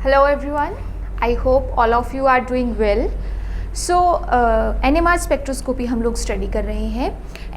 Hello everyone, I hope all of you are doing well. So NMR spectroscopy हम लोग study कर रहे हैं.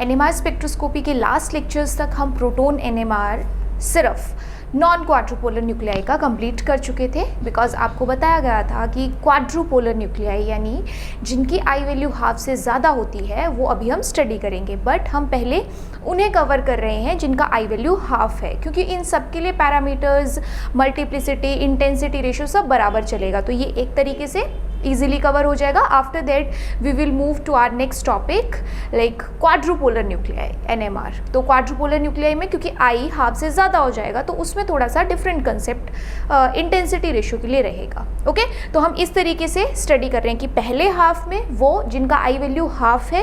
NMR स्पेक्ट्रोस्कोपी के लास्ट लेक्चर्स तक हम प्रोटोन NMR सिर्फ नॉन क्वाड्रूपोलर न्यूक्लियाई का कंप्लीट कर चुके थे, बिकॉज आपको बताया गया था कि क्वाड्रूपोलर न्यूक्लियाई यानी जिनकी आई वैल्यू हाफ से ज़्यादा होती है वो अभी हम स्टडी करेंगे, बट हम पहले उन्हें कवर कर रहे हैं जिनका आई वैल्यू हाफ है, क्योंकि इन सब के लिए पैरामीटर्स, मल्टीप्लिसिटी, इंटेंसिटी रेशियो सब बराबर चलेगा, तो ये एक तरीके से easily कवर हो जाएगा. After that we will move to our next topic like quadrupolar nuclei NMR. तो क्वाड्रूपोलर न्यूक्लियाई में क्योंकि आई हाफ से ज़्यादा हो जाएगा तो उसमें थोड़ा सा डिफरेंट कंसेप्ट इंटेंसिटी रेशियो के लिए रहेगा. ओके, तो हम इस तरीके से स्टडी कर रहे हैं कि पहले हाफ में वो जिनका आई वैल्यू हाफ है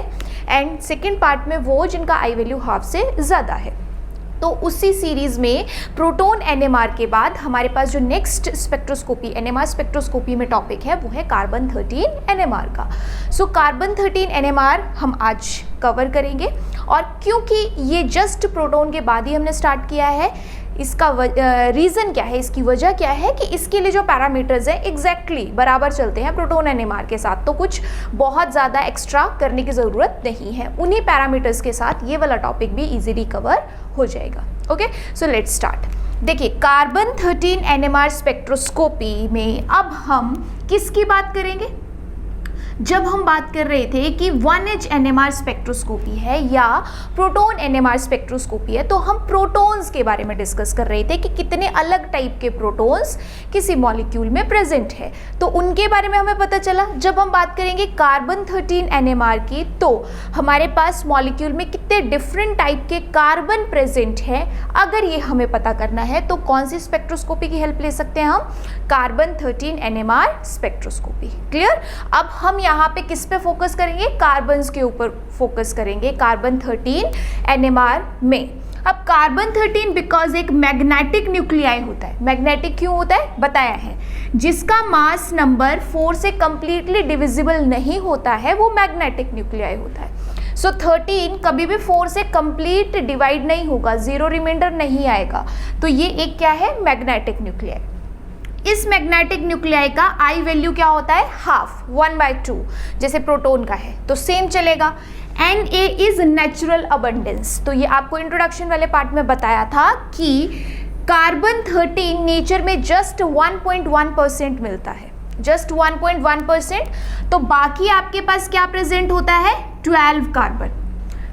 एंड सेकेंड पार्ट में वो जिनका आई वैल्यू हाफ से ज़्यादा है. तो उसी सीरीज़ में प्रोटोन NMR के बाद हमारे पास जो नेक्स्ट स्पेक्ट्रोस्कोपी NMR स्पेक्ट्रोस्कोपी में टॉपिक है वो है कार्बन 13 NMR का. सो कार्बन 13 NMR हम आज कवर करेंगे, और क्योंकि ये जस्ट प्रोटोन के बाद ही हमने स्टार्ट किया है, इसका रीज़न क्या है, इसकी वजह क्या है कि इसके लिए जो पैरामीटर्स हैं एग्जैक्टली बराबर चलते हैं प्रोटोन NMR के साथ, तो कुछ बहुत ज़्यादा एक्स्ट्रा करने की ज़रूरत नहीं है. उन्हीं पैरामीटर्स के साथ ये वाला टॉपिक भी इजीली कवर हो जाएगा. Okay, so let's start. देखिए, कार्बन 13 NMR स्पेक्ट्रोस्कोपी में अब हम किसकी बात करेंगे? जब हम बात कर रहे थे कि 1H NMR स्पेक्ट्रोस्कोपी है या प्रोटोन NMR स्पेक्ट्रोस्कोपी है, तो हम प्रोटॉन्स के बारे में डिस्कस कर रहे थे कि कितने अलग टाइप के प्रोटॉन्स किसी मॉलिक्यूल में प्रेजेंट है, तो उनके बारे में हमें पता चला. जब हम बात करेंगे कार्बन 13 NMR की, तो हमारे पास मॉलिक्यूल में कितने डिफरेंट टाइप के कार्बन प्रेजेंट है, अगर ये हमें पता करना है तो कौन सी स्पेक्ट्रोस्कोपी की हेल्प ले सकते हैं हम? Carbon 13 NMR spectroscopy. क्लियर? अब हम यहाँ पे किस पे फोकस करेंगे? कार्बन्स के ऊपर फोकस करेंगे कार्बन 13 NMR में. अब कार्बन 13 बिकॉज एक मैग्नेटिक न्यूक्लियाई होता है. मैग्नेटिक क्यों होता है बताया है, जिसका मास नंबर 4 से कंप्लीटली डिविजिबल नहीं होता है वो मैग्नेटिक न्यूक्लियाई होता है. सो 13 कभी भी 4 से कंप्लीट डिवाइड नहीं होगा, जीरो रिमाइंडर नहीं आएगा, तो ये एक क्या है? Magnetic nuclei. इस मैग्नेटिक न्यूक्लियाई का आई वैल्यू क्या होता है? हाफ, 1/2, जैसे प्रोटोन का है, तो सेम चलेगा. Na is natural abundance. तो ये आपको इंट्रोडक्शन वाले पार्ट में बताया था कि कार्बन 13 नेचर में जस्ट 1.1% मिलता है, जस्ट 1.1%. तो बाकी आपके पास क्या प्रेजेंट होता है? 12 कार्बन.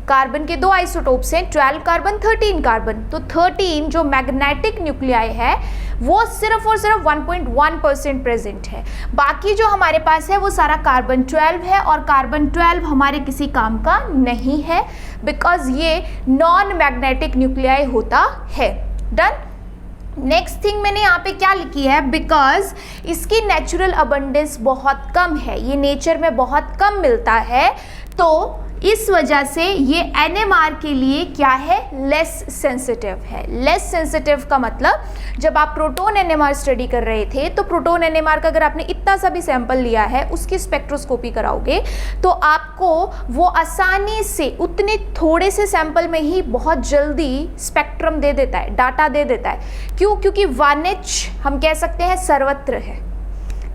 कार्बन के दो आइसोटोप्स हैं, 12 कार्बन, 13 कार्बन. तो 13 जो मैग्नेटिक न्यूक्लियाई है वो सिर्फ और सिर्फ 1.1% प्रेजेंट है. बाकी जो हमारे पास है वो सारा कार्बन 12 है, और कार्बन 12 हमारे किसी काम का नहीं है बिकॉज ये नॉन मैग्नेटिक न्यूक्लियाई होता है. डन. नेक्स्ट थिंग मैंने यहाँ पे क्या लिखी है, बिकॉज इसकी नेचुरल अबंडेंस बहुत कम है, ये नेचर में बहुत कम मिलता है, तो इस वजह से ये NMR के लिए क्या है? लेस सेंसिटिव है. लेस सेंसिटिव का मतलब जब आप प्रोटोन NMR स्टडी कर रहे थे तो प्रोटोन NMR का अगर आपने इतना सा भी सैंपल लिया है, उसकी स्पेक्ट्रोस्कोपी कराओगे तो आपको वो आसानी से उतने थोड़े से सैंपल में ही बहुत जल्दी स्पेक्ट्रम दे देता है, डाटा दे देता है. क्यों? क्योंकि 1H हम कह सकते हैं सर्वत्र है.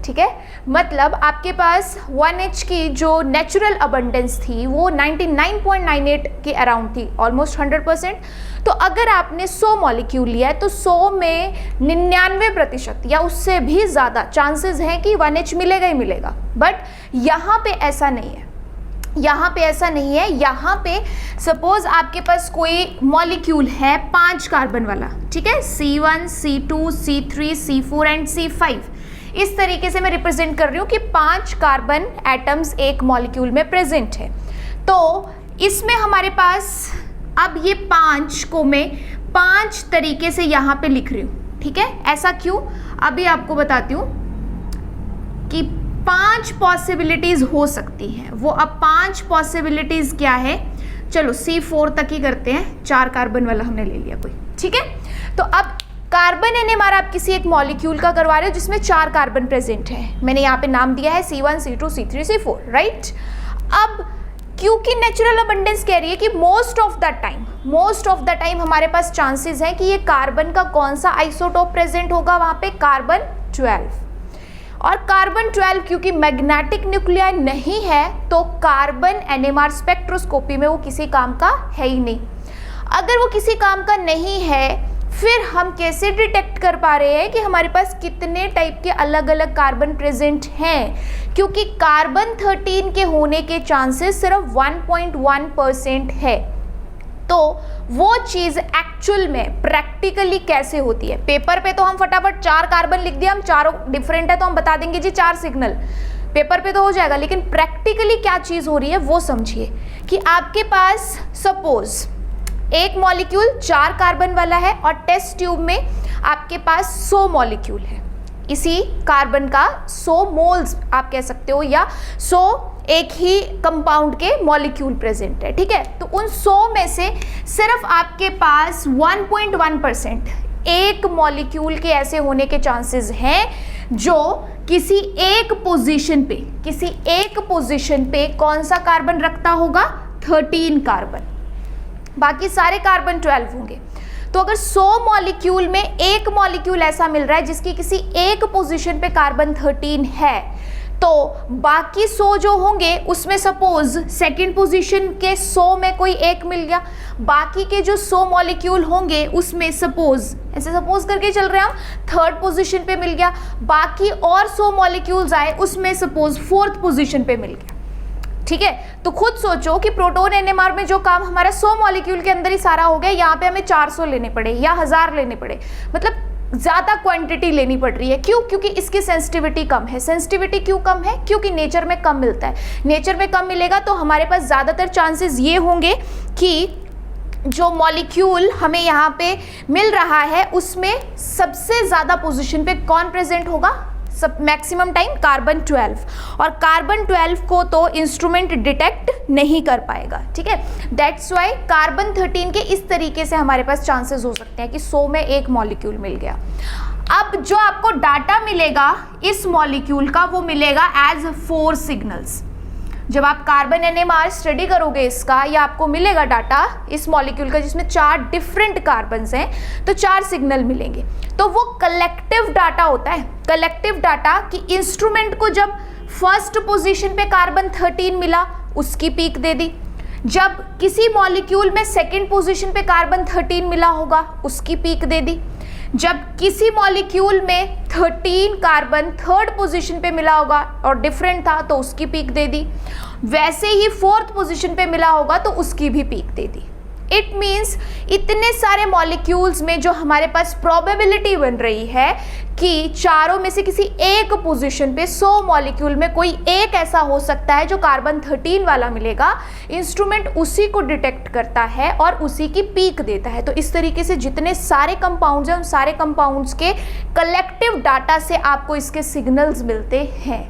ठीक है, मतलब आपके पास 1H की जो नेचुरल अबंडेंस थी वो 99.98 के अराउंड थी, ऑलमोस्ट 100%. तो अगर आपने 100 मॉलिक्यूल लिया है तो 100 में 99% या उससे भी ज़्यादा चांसेस हैं कि 1H मिलेगा ही मिलेगा. बट यहाँ पे ऐसा नहीं है. यहाँ पे ऐसा नहीं है. यहाँ पे सपोज आपके पास कोई मॉलिक्यूल है 5 कार्बन वाला, ठीक है, C1, C2, C3, C4 and C5. इस तरीके से मैं रिप्रेजेंट कर रही हूँ कि 5 कार्बन एटम्स एक मॉलिक्यूल में प्रेजेंट है. तो इसमें हमारे पास अब ये 5 को मैं 5 तरीके से यहाँ पे लिख रही हूँ. ठीक है, ऐसा क्यों? अभी आपको बताती हूँ कि 5 पॉसिबिलिटीज़ हो सकती हैं. वो अब 5 पॉसिबिलिटीज़ क्या है? चलो C4 तक ही करते हैं, 4 कार्बन वाला हमने ले लिया कोई. ठीक है, तो अब कार्बन NMR आप किसी एक मॉलिक्यूल का करवा रहे हो जिसमें 4 कार्बन प्रेजेंट है. मैंने यहाँ पे नाम दिया है C1, C2, C3, C4, right. अब क्योंकि नेचुरल अबंडेंस कह रही है कि मोस्ट ऑफ द टाइम हमारे पास चांसेस हैं कि ये कार्बन का कौन सा आइसोटोप प्रेजेंट होगा वहाँ पे? कार्बन 12 और कार्बन 12 क्योंकि मैग्नेटिक न्यूक्लियाई नहीं है तो कार्बन एनएमआर स्पेक्ट्रोस्कोपी में वो किसी काम का है ही नहीं। अगर वो किसी काम का नहीं है फिर हम कैसे डिटेक्ट कर पा रहे हैं कि हमारे पास कितने टाइप के अलग अलग कार्बन प्रेजेंट हैं, क्योंकि कार्बन 13 के होने के चांसेस सिर्फ 1.1% है। तो वो चीज़ एक्चुअल में प्रैक्टिकली कैसे होती है, पेपर पे तो हम फटाफट 4 कार्बन लिख दिया, हम चारों डिफरेंट है तो हम बता देंगे जी 4 सिग्नल, पेपर पे तो हो जाएगा, लेकिन प्रैक्टिकली क्या चीज़ हो रही है वो समझिए कि आपके पास सपोज एक मॉलिक्यूल 4 कार्बन वाला है और टेस्ट ट्यूब में आपके पास 100 मॉलिक्यूल है, इसी कार्बन का 100 मोल्स आप कह सकते हो या 100 एक ही कंपाउंड के मॉलिक्यूल प्रेजेंट है, ठीक है। तो उन 100 में से सिर्फ आपके पास 1.1% एक मॉलिक्यूल के ऐसे होने के चांसेस हैं जो किसी एक पोजीशन पे कौन सा कार्बन रखता होगा, 13 कार्बन, बाकी सारे कार्बन 12 होंगे। तो अगर 100 मॉलिक्यूल में एक मॉलिक्यूल ऐसा मिल रहा है जिसकी किसी एक पोजीशन पे कार्बन 13 है, तो बाकी 100 जो होंगे उसमें सपोज सेकंड पोजीशन के 100 में कोई एक मिल गया, बाकी के जो 100 मॉलिक्यूल होंगे उसमें सपोज करके चल रहे हैं हम, थर्ड पोजीशन पे मिल गया, बाकी और 100 मॉलिक्यूल्स आए उसमें सपोज फोर्थ पोजीशन पे मिल गया, ठीक है। तो खुद सोचो कि प्रोटोन एनएमआर में जो काम हमारा 100 मॉलिक्यूल के अंदर ही सारा हो गया, यहाँ पे हमें 400 लेने पड़े या 1000 लेने पड़े, मतलब ज़्यादा क्वांटिटी लेनी पड़ रही है। क्यों? क्योंकि इसकी सेंसिटिविटी कम है। सेंसिटिविटी क्यों कम है? क्योंकि नेचर में कम मिलता है। नेचर में कम मिलेगा तो हमारे पास ज़्यादातर चांसेस ये होंगे कि जो मॉलिक्यूल हमें यहाँ पे मिल रहा है उसमें सबसे ज़्यादा पोजीशन पे कौन प्रेजेंट होगा, सब मैक्सिमम टाइम कार्बन 12, और कार्बन 12 को तो इंस्ट्रूमेंट डिटेक्ट नहीं कर पाएगा, ठीक है। दैट्स वाई कार्बन 13 के इस तरीके से हमारे पास चांसेस हो सकते हैं कि 100 में एक मॉलिक्यूल मिल गया। अब जो आपको डाटा मिलेगा इस मॉलिक्यूल का वो मिलेगा एज 4 सिग्नल्स। जब आप कार्बन एनएमआर स्टडी करोगे इसका, या आपको मिलेगा डाटा इस मॉलिक्यूल का जिसमें 4 डिफरेंट कार्बन्स हैं, तो 4 सिग्नल मिलेंगे। तो वो कलेक्टिव डाटा होता है, कलेक्टिव डाटा कि इंस्ट्रूमेंट को जब फर्स्ट पोजीशन पे कार्बन 13 मिला उसकी पीक दे दी, जब किसी मॉलिक्यूल में सेकंड पोजीशन पे कार्बन 13 मिला होगा उसकी पीक दे दी, जब किसी मॉलिक्यूल में 13 कार्बन थर्ड पोजीशन पे मिला होगा और डिफरेंट था तो उसकी पीक दे दी, वैसे ही फोर्थ पोजीशन पे मिला होगा तो उसकी भी peak they the. It means इतने सारे मॉलिक्यूल्स में जो हमारे पास प्रोबेबिलिटी बन रही है कि चारों में से किसी एक पोजीशन पे 100 मॉलिक्यूल में कोई एक ऐसा हो सकता है जो कार्बन 13 वाला मिलेगा, इंस्ट्रूमेंट उसी को डिटेक्ट करता है और उसी की पीक देता है। तो इस तरीके से जितने सारे कंपाउंड्स हैं उन सारे कंपाउंड्स के कलेक्टिव डाटा से आपको इसके सिग्नल्स मिलते हैं,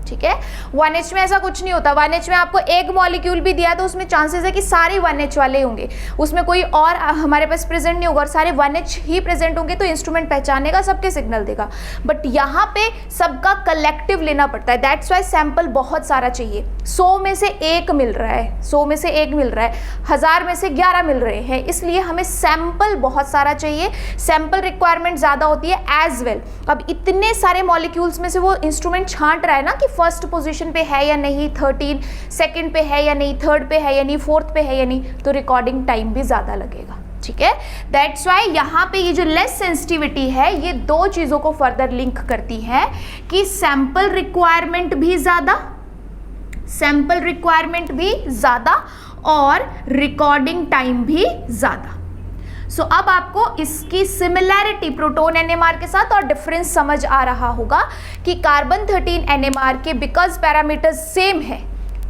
ठीक है। 1H में ऐसा कुछ नहीं होता। 1H में आपको एक मॉलिक्यूल भी दिया तो उसमें चांसेस है कि सारे 1H वाले होंगे, उसमें कोई और हमारे पास प्रेजेंट नहीं होगा और सारे 1H ही प्रेजेंट होंगे, तो इंस्ट्रूमेंट पहचानेगा, सबके सिग्नल देगा। बट यहाँ पे सबका कलेक्टिव लेना पड़ता है, दैट्स वाई सैंपल बहुत सारा चाहिए। 100 में से एक मिल रहा है, 100 में से एक मिल रहा है, 1000 में से 11 मिल रहे हैं, इसलिए हमें सैंपल बहुत सारा चाहिए, सैंपल रिक्वायरमेंट ज़्यादा होती है एज वेल। अब इतने सारे मॉलिक्यूल्स में से वो इंस्ट्रूमेंट छांट रहा है ना कि फर्स्ट पोजीशन पे है या नहीं 13, सेकंड पे है या नहीं, थर्ड पे है या नहीं, फोर्थ पे है या नहीं, तो रिकॉर्डिंग टाइम भी ज़्यादा लगेगा, ठीक है। दैट्स वाई यहाँ पे ये जो लेस सेंसिटिविटी है ये 2 चीज़ों को फर्दर लिंक करती है कि सैंपल रिक्वायरमेंट भी ज़्यादा और रिकॉर्डिंग टाइम भी ज़्यादा। सो अब आपको इसकी सिमिलैरिटी प्रोटोन एनएमआर के साथ और डिफरेंस समझ आ रहा होगा कि कार्बन 13 एनएमआर के बिकॉज पैरामीटर्स सेम है।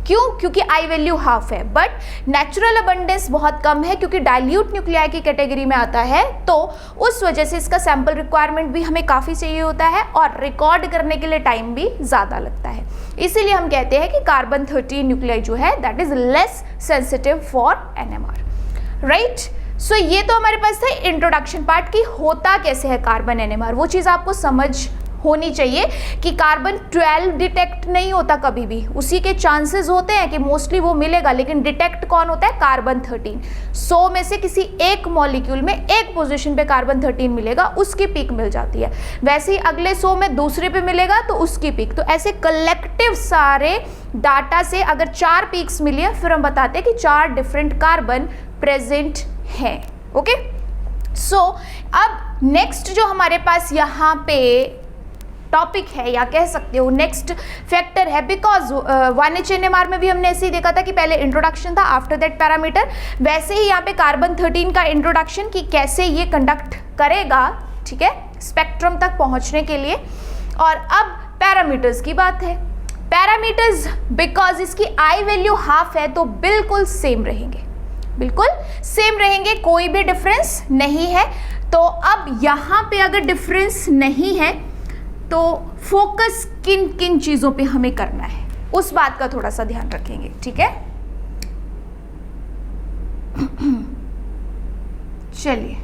क्यों? क्योंकि आई वैल्यू हाफ है, बट नेचुरल अबंडेंस बहुत कम है क्योंकि डाइल्यूट न्यूक्लियाई की कैटेगरी में आता है, तो उस वजह से इसका सैंपल रिक्वायरमेंट भी हमें काफ़ी चाहिए होता है और रिकॉर्ड करने के लिए टाइम भी ज़्यादा लगता है। इसीलिए हम कहते हैं कि कार्बन 13 न्यूक्लियाई जो है that is less sensitive for NMR, right. So ये तो हमारे पास था इंट्रोडक्शन पार्ट की होता कैसे है कार्बन एनएमआर, वो चीज़ आपको समझ होनी चाहिए कि कार्बन 12 डिटेक्ट नहीं होता कभी भी, उसी के चांसेस होते हैं कि मोस्टली वो मिलेगा, लेकिन डिटेक्ट कौन होता है, कार्बन 13। 100 में से किसी एक मॉलिक्यूल में एक पोजीशन पे कार्बन 13 मिलेगा, उसकी पीक मिल जाती है। वैसे ही अगले 100 में दूसरे पे मिलेगा तो उसकी पीक। तो ऐसे कलेक्टिव सारे डाटा से अगर 4 पीक्स मिली है, फिर हम बताते हैं कि 4 डिफरेंट कार्बन प्रेजेंट हैं। ओके, सो अब नेक्स्ट जो हमारे पास यहाँ पे टॉपिक है या कह सकते हो नेक्स्ट फैक्टर है, बिकॉज 1H NMR में भी हमने ऐसे ही देखा था कि पहले इंट्रोडक्शन था, आफ्टर दैट पैरामीटर, वैसे ही यहाँ पे कार्बन 13 का इंट्रोडक्शन कि कैसे ये कंडक्ट करेगा, ठीक है, स्पेक्ट्रम तक पहुँचने के लिए। और अब पैरामीटर्स की बात है। पैरामीटर्स बिकॉज इसकी आई वैल्यू हाफ है तो बिल्कुल सेम रहेंगे, बिल्कुल सेम रहेंगे, कोई भी डिफरेंस नहीं है। तो अब यहाँ पे अगर डिफरेंस नहीं है तो फोकस किन किन चीज़ों पे हमें करना है, उस बात का थोड़ा सा ध्यान रखेंगे, ठीक है। चलिए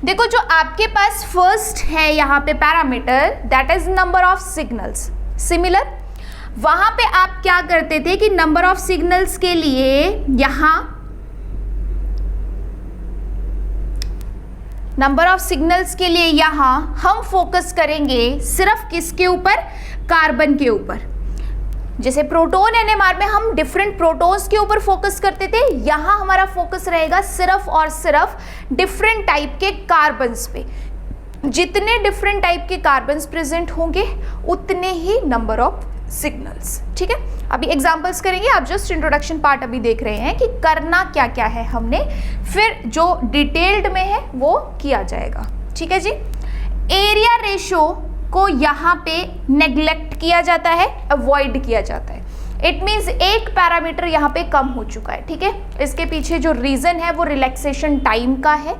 देखो, जो आपके पास फर्स्ट है यहाँ पे parameter, that is number of signals. Similar वहां पे आप क्या करते थे कि नंबर ऑफ सिग्नल्स के लिए यहां हम फोकस करेंगे सिर्फ किसके ऊपर, कार्बन के ऊपर। जैसे प्रोटोन एनएमआर में हम डिफरेंट प्रोटॉन्स के ऊपर फोकस करते थे, यहां हमारा फोकस रहेगा सिर्फ और सिर्फ डिफरेंट टाइप के कार्बन्स पे। जितने डिफरेंट टाइप के कार्बन्स प्रेजेंट होंगे उतने ही नंबर ऑफ सिग्नल्स, ठीक है। अभी एग्जांपल्स करेंगे, आप जस्ट इंट्रोडक्शन पार्ट अभी देख रहे हैं कि करना क्या क्या है हमने, फिर जो डिटेल्ड में है वो किया जाएगा, ठीक है जी। एरिया रेशो को यहाँ पे नेग्लेक्ट किया जाता है, अवॉइड किया जाता है। इट मीन्स एक पैरामीटर यहाँ पे कम हो चुका है, ठीक है। इसके पीछे जो रीजन है वो रिलैक्सेशन टाइम का है।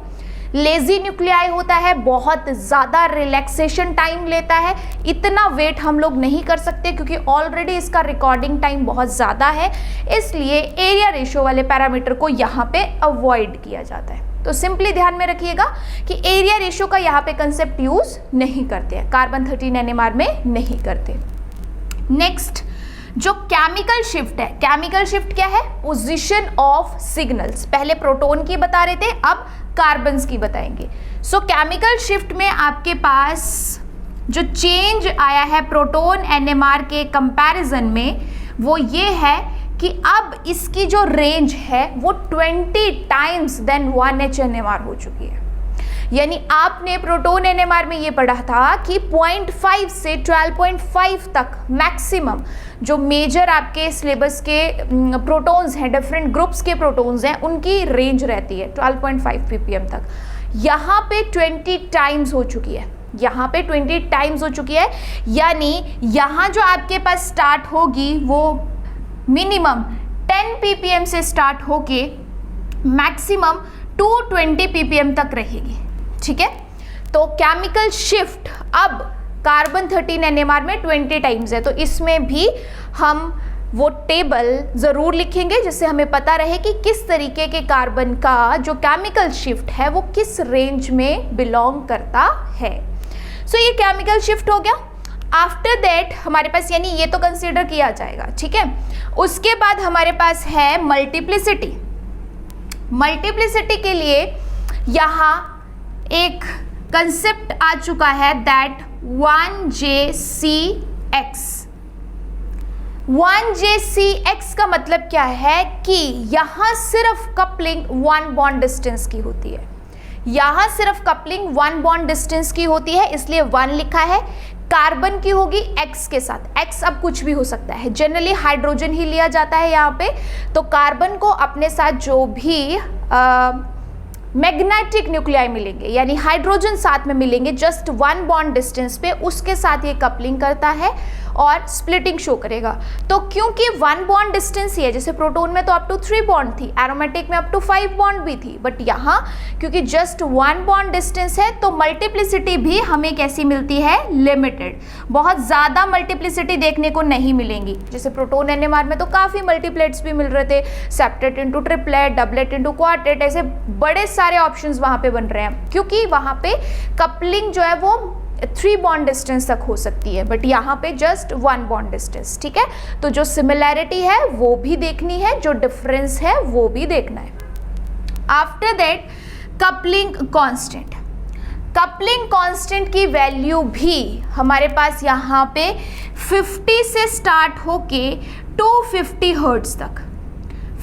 लेजी न्यूक्लियाई होता है, बहुत ज़्यादा रिलैक्सेशन टाइम लेता है, इतना वेट हम लोग नहीं कर सकते क्योंकि ऑलरेडी इसका रिकॉर्डिंग टाइम बहुत ज़्यादा है, इसलिए एरिया रेशो वाले पैरामीटर को यहाँ पे अवॉइड किया जाता है। तो सिंपली ध्यान में रखिएगा कि एरिया रेशो का यहाँ पे कंसेप्ट यूज नहीं करते हैं, कार्बन 13 NMR में नहीं करते। नेक्स्ट जो केमिकल शिफ्ट है, केमिकल शिफ्ट क्या है, पोजीशन ऑफ सिग्नल्स। पहले प्रोटॉन की बता रहे थे, अब कार्बन्स की बताएंगे। सो केमिकल शिफ्ट में आपके पास जो चेंज आया है प्रोटॉन NMR के कंपैरिजन में वो ये है कि अब इसकी जो रेंज है वो 20 टाइम्स देन 1H NMR हो चुकी है। यानी आपने प्रोटॉन NMR में ये पढ़ा था कि 0.5 से 12.5 तक मैक्सिमम जो मेजर आपके सिलेबस के प्रोटॉन्स हैं, डिफरेंट ग्रुप्स के प्रोटॉन्स हैं, उनकी रेंज रहती है 12.5 ppm तक। यहाँ पे 20 टाइम्स हो चुकी है, यहाँ पे 20 टाइम्स हो चुकी है। यानी यहाँ जो आपके पास स्टार्ट होगी वो मिनिमम 10 ppm से स्टार्ट होके मैक्सिमम 220 ppm तक रहेगी, ठीक है। तो केमिकल शिफ्ट अब कार्बन 13 NMR में 20 टाइम्स है, तो इसमें भी हम वो टेबल ज़रूर लिखेंगे जिससे हमें पता रहे कि किस तरीके के कार्बन का जो केमिकल शिफ्ट है वो किस रेंज में बिलोंग करता है। सो ये केमिकल शिफ्ट हो गया। आफ्टर दैट हमारे पास, यानी ये तो कंसीडर किया जाएगा, ठीक है। उसके बाद हमारे पास है मल्टीप्लिसिटी। मल्टीप्लिसिटी के लिए यहाँ एक कंसेप्ट आ चुका है, दैट 1JCX। 1JCX का मतलब क्या है कि यहाँ सिर्फ कपलिंग 1 बॉन्ड डिस्टेंस की होती है, यहाँ सिर्फ कपलिंग 1 बॉन्ड डिस्टेंस की होती है, इसलिए 1 लिखा है। कार्बन की होगी X के साथ, X अब कुछ भी हो सकता है, जनरली हाइड्रोजन ही लिया जाता है यहाँ पे। तो कार्बन को अपने साथ जो भी मैग्नेटिक न्यूक्लियाई मिलेंगे, यानी हाइड्रोजन साथ में मिलेंगे जस्ट 1 बॉन्ड डिस्टेंस पे, उसके साथ ये कपलिंग करता है और स्प्लिटिंग शो करेगा। तो क्योंकि 1 बॉन्ड डिस्टेंस ही है, जैसे प्रोटॉन में तो अप टू 3 बॉन्ड थी, एरोमेटिक में अप टू 5 बॉन्ड भी थी, बट यहाँ क्योंकि जस्ट 1 बॉन्ड डिस्टेंस है तो मल्टीप्लिसिटी भी हमें कैसी मिलती है, लिमिटेड। बहुत ज़्यादा मल्टीप्लिसिटी देखने को नहीं मिलेंगी, जैसे प्रोटॉन NMR में तो काफ़ी मल्टीप्लेट्स भी मिल रहे थे, septet into triplet, doublet into quartet, ऐसे बड़े सारे ऑप्शंस वहाँ पे बन रहे हैं, क्योंकि वहाँ पे कपलिंग जो है वो 3 बॉन्ड डिस्टेंस तक हो सकती है, बट यहाँ पे जस्ट 1 बॉन्ड डिस्टेंस, ठीक है। तो जो सिमिलैरिटी है वो भी देखनी है, जो डिफरेंस है वो भी देखना है। After that coupling constant, coupling constant की वैल्यू भी हमारे पास यहाँ पे 50 से स्टार्ट होके 250 हर्ट्ज तक,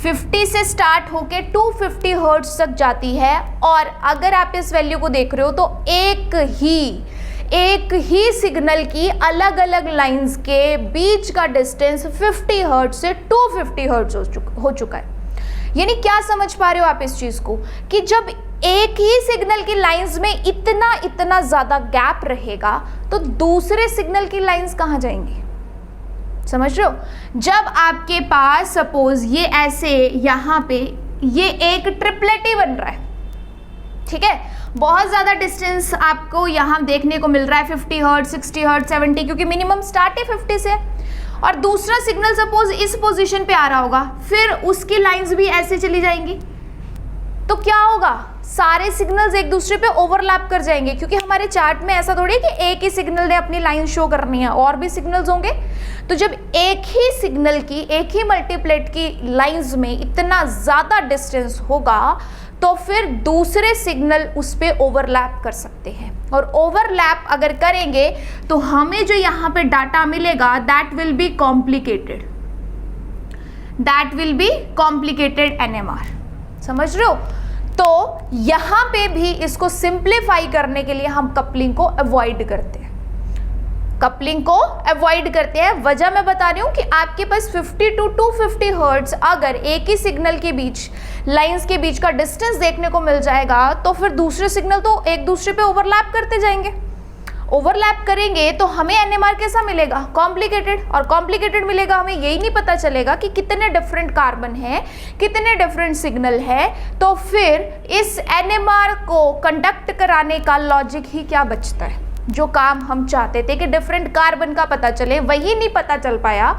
50 से स्टार्ट होके 250 हर्ट्ज तक जाती है। और अगर आप इस वैल्यू को देख रहे हो तो एक ही सिग्नल की अलग अलग लाइंस के बीच का डिस्टेंस 50 हर्ट्ज से 250 हर्ट्ज हो चुका है। यानी क्या समझ पा रहे हो आप इस चीज को कि जब एक ही सिग्नल की लाइंस में इतना ज्यादा गैप रहेगा तो दूसरे सिग्नल की लाइंस कहां जाएंगी, समझ रहे हो। जब आपके पास सपोज ये ऐसे यहाँ पे ये एक ट्रिपलेट ही बन रहा है, ठीक है, बहुत ज़्यादा डिस्टेंस आपको यहाँ देखने को मिल रहा है 50 हर्ट्ज, 60 हर्ट्ज, 70, क्योंकि मिनिमम स्टार्ट ही 50 से। और दूसरा सिग्नल सपोज इस पोजीशन पे आ रहा होगा, फिर उसकी लाइंस भी ऐसे चली जाएंगी, तो क्या होगा, सारे सिग्नल्स एक दूसरे पे ओवरलैप कर जाएंगे, क्योंकि हमारे चार्ट में ऐसा थोड़ी है कि एक ही सिग्नल ने अपनी लाइन शो करनी है, और भी सिग्नल्स होंगे। तो जब एक ही सिग्नल की, एक ही मल्टीप्लेट की लाइंस में इतना ज़्यादा डिस्टेंस होगा तो फिर दूसरे सिग्नल उस पे ओवरलैप कर सकते हैं, और ओवरलैप अगर करेंगे तो हमें जो यहाँ पे डाटा मिलेगा that will be complicated, that will be complicated NMR, समझ रहे हो। तो यहाँ पे भी इसको सिंप्लीफाई करने के लिए हम कपलिंग को अवॉइड करते हैं, कपलिंग को अवॉइड करते हैं। वजह मैं बता रही हूँ कि आपके पास 50 to 250 हर्ट्ज अगर एक ही सिग्नल के बीच, लाइंस के बीच का डिस्टेंस देखने को मिल जाएगा तो फिर दूसरे सिग्नल तो एक दूसरे पे ओवरलैप करते जाएंगे, ओवरलैप करेंगे तो हमें NMR कैसा मिलेगा, कॉम्प्लिकेटेड, और कॉम्प्लिकेटेड मिलेगा, हमें यही नहीं पता चलेगा कि कितने डिफरेंट कार्बन हैं, कितने डिफरेंट सिग्नल है। तो फिर इस NMR को कंडक्ट कराने का लॉजिक ही क्या बचता है, जो काम हम चाहते थे कि डिफरेंट कार्बन का पता चले वही नहीं पता चल पाया,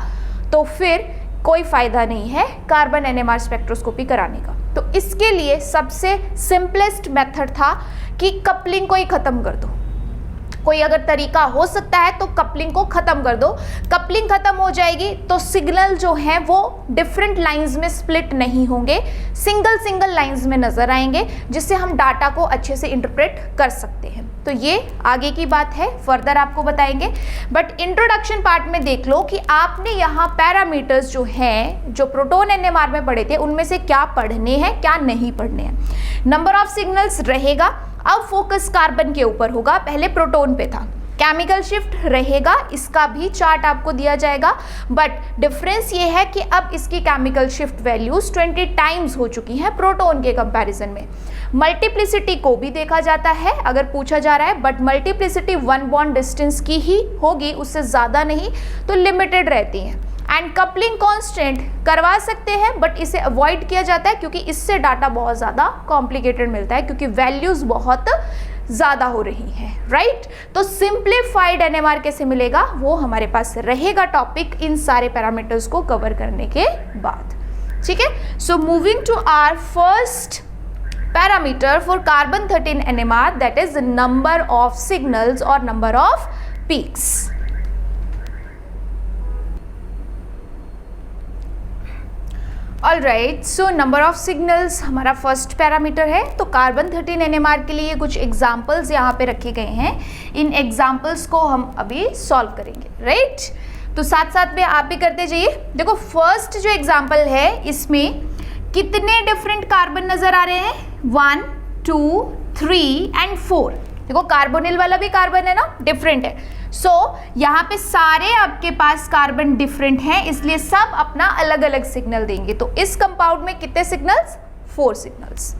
तो फिर कोई फायदा नहीं है कार्बन NMR स्पेक्ट्रोस्कोपी कराने का। तो इसके लिए सबसे सिंपलेस्ट मेथड था कि कपलिंग को ही खत्म कर दो। कोई अगर तरीका हो सकता है तो कपलिंग को खत्म कर दो, कपलिंग खत्म हो जाएगी तो सिग्नल जो है वो डिफरेंट लाइंस में स्प्लिट नहीं होंगे, सिंगल लाइंस में नजर आएंगे, जिससे हम डाटा को अच्छे से इंटरप्रेट कर सकते हैं। तो ये आगे की बात है, फर्दर आपको बताएंगे। बट इंट्रोडक्शन पार्ट में देख लो कि आपने यहाँ पैरामीटर्स जो हैं, जो प्रोटोन NMR में पढ़े थे, उनमें से क्या पढ़ने हैं, क्या नहीं पढ़ने हैं। नंबर ऑफ सिग्नल्स रहेगा, अब फोकस कार्बन के ऊपर होगा, पहले प्रोटोन पे था। केमिकल शिफ्ट रहेगा, इसका भी चार्ट आपको दिया जाएगा, बट डिफरेंस ये है कि अब इसकी केमिकल शिफ्ट वैल्यूज 20 टाइम्स हो चुकी हैं प्रोटोन के कंपैरिजन में। मल्टीप्लिसिटी को भी देखा जाता है अगर पूछा जा रहा है, बट मल्टीप्लिसिटी 1 बॉन्ड डिस्टेंस की ही होगी, उससे ज़्यादा नहीं, तो लिमिटेड रहती हैं। एंड कपलिंग कांस्टेंट करवा सकते हैं, बट इसे अवॉइड किया जाता है क्योंकि इससे डाटा बहुत ज़्यादा कॉम्प्लिकेटेड मिलता है, क्योंकि वैल्यूज़ बहुत ज़्यादा हो रही हैं, राइट। तो सिंप्लीफाइड NMR कैसे मिलेगा वो हमारे पास रहेगा टॉपिक इन सारे पैरामीटर्स को कवर करने के बाद, ठीक है। So moving to our first parameter for carbon 13 NMR, that is number of signals और number of peaks. Alright, so number of signals हमारा फर्स्ट पैरामीटर है। तो कार्बन 13 NMR के लिए कुछ एग्जाम्पल्स यहाँ पे रखे गए हैं, इन एग्जाम्पल्स को हम अभी सॉल्व करेंगे, राइट। तो साथ साथ में आप भी करते जाइए। देखो फर्स्ट जो एग्जाम्पल है इसमें कितने डिफरेंट कार्बन नजर आ रहे हैं, 1 2 3 एंड 4। देखो कार्बोनिल वाला भी कार्बन है ना, डिफरेंट है। सो यहाँ पे सारे आपके पास कार्बन डिफरेंट हैं, इसलिए सब अपना अलग अलग सिग्नल देंगे। तो इस कंपाउंड में कितने सिग्नल्स, 4 सिग्नल्स।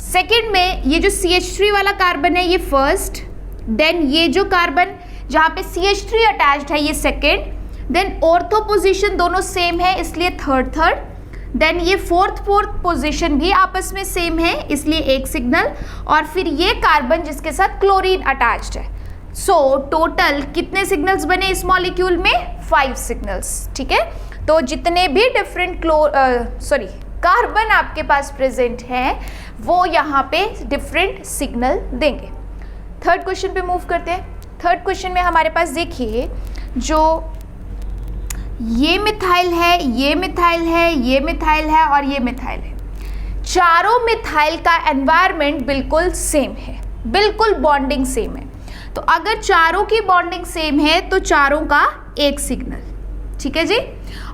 सेकेंड में ये जो CH3 वाला कार्बन है ये फर्स्ट, देन ये जो कार्बन जहाँ पे CH3 अटैच्ड है ये सेकेंड, देन ऑर्थो पोजिशन दोनों सेम है इसलिए थर्ड, देन ये फोर्थ पोजीशन भी आपस में सेम है इसलिए एक सिग्नल, और फिर ये कार्बन जिसके साथ क्लोरीन अटैच्ड है। सो टोटल कितने सिग्नल्स बने इस मॉलिक्यूल में, 5 सिग्नल्स, ठीक है। तो जितने भी डिफरेंट कार्बन आपके पास प्रेजेंट हैं वो यहाँ पे डिफरेंट सिग्नल देंगे। थर्ड क्वेश्चन पे मूव करते हैं। थर्ड क्वेश्चन में हमारे पास देखिए, जो ये मिथाइल है, ये मिथाइल है, ये मिथाइल है और ये मिथाइल है, चारों मिथाइल का एनवायरनमेंट बिल्कुल सेम है, बिल्कुल बॉन्डिंग सेम है। तो अगर चारों की बॉन्डिंग सेम है तो चारों का एक सिग्नल, ठीक है जी।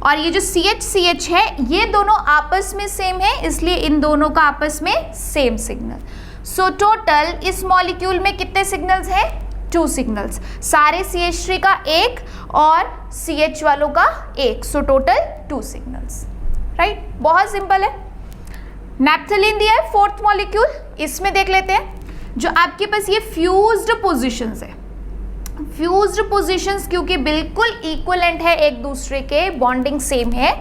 और ये जो CH है ये दोनों आपस में सेम है, इसलिए इन दोनों का आपस में सेम सिग्नल। सो टोटल इस मॉलिक्यूल में कितने सिग्नल्स हैं? 2 सिग्नल्स, सारे CH3 का एक और CH वालों का एक, सो टोटल 2 सिग्नल्स, राइट। बहुत सिंपल है। नैप्थलीन दिया है फोर्थ मॉलिक्यूल, इसमें देख लेते हैं। जो आपके पास ये फ्यूज्ड पोजीशंस है, फ्यूज्ड पोजीशंस क्योंकि बिल्कुल इक्वलेंट है एक दूसरे के, बॉन्डिंग सेम है,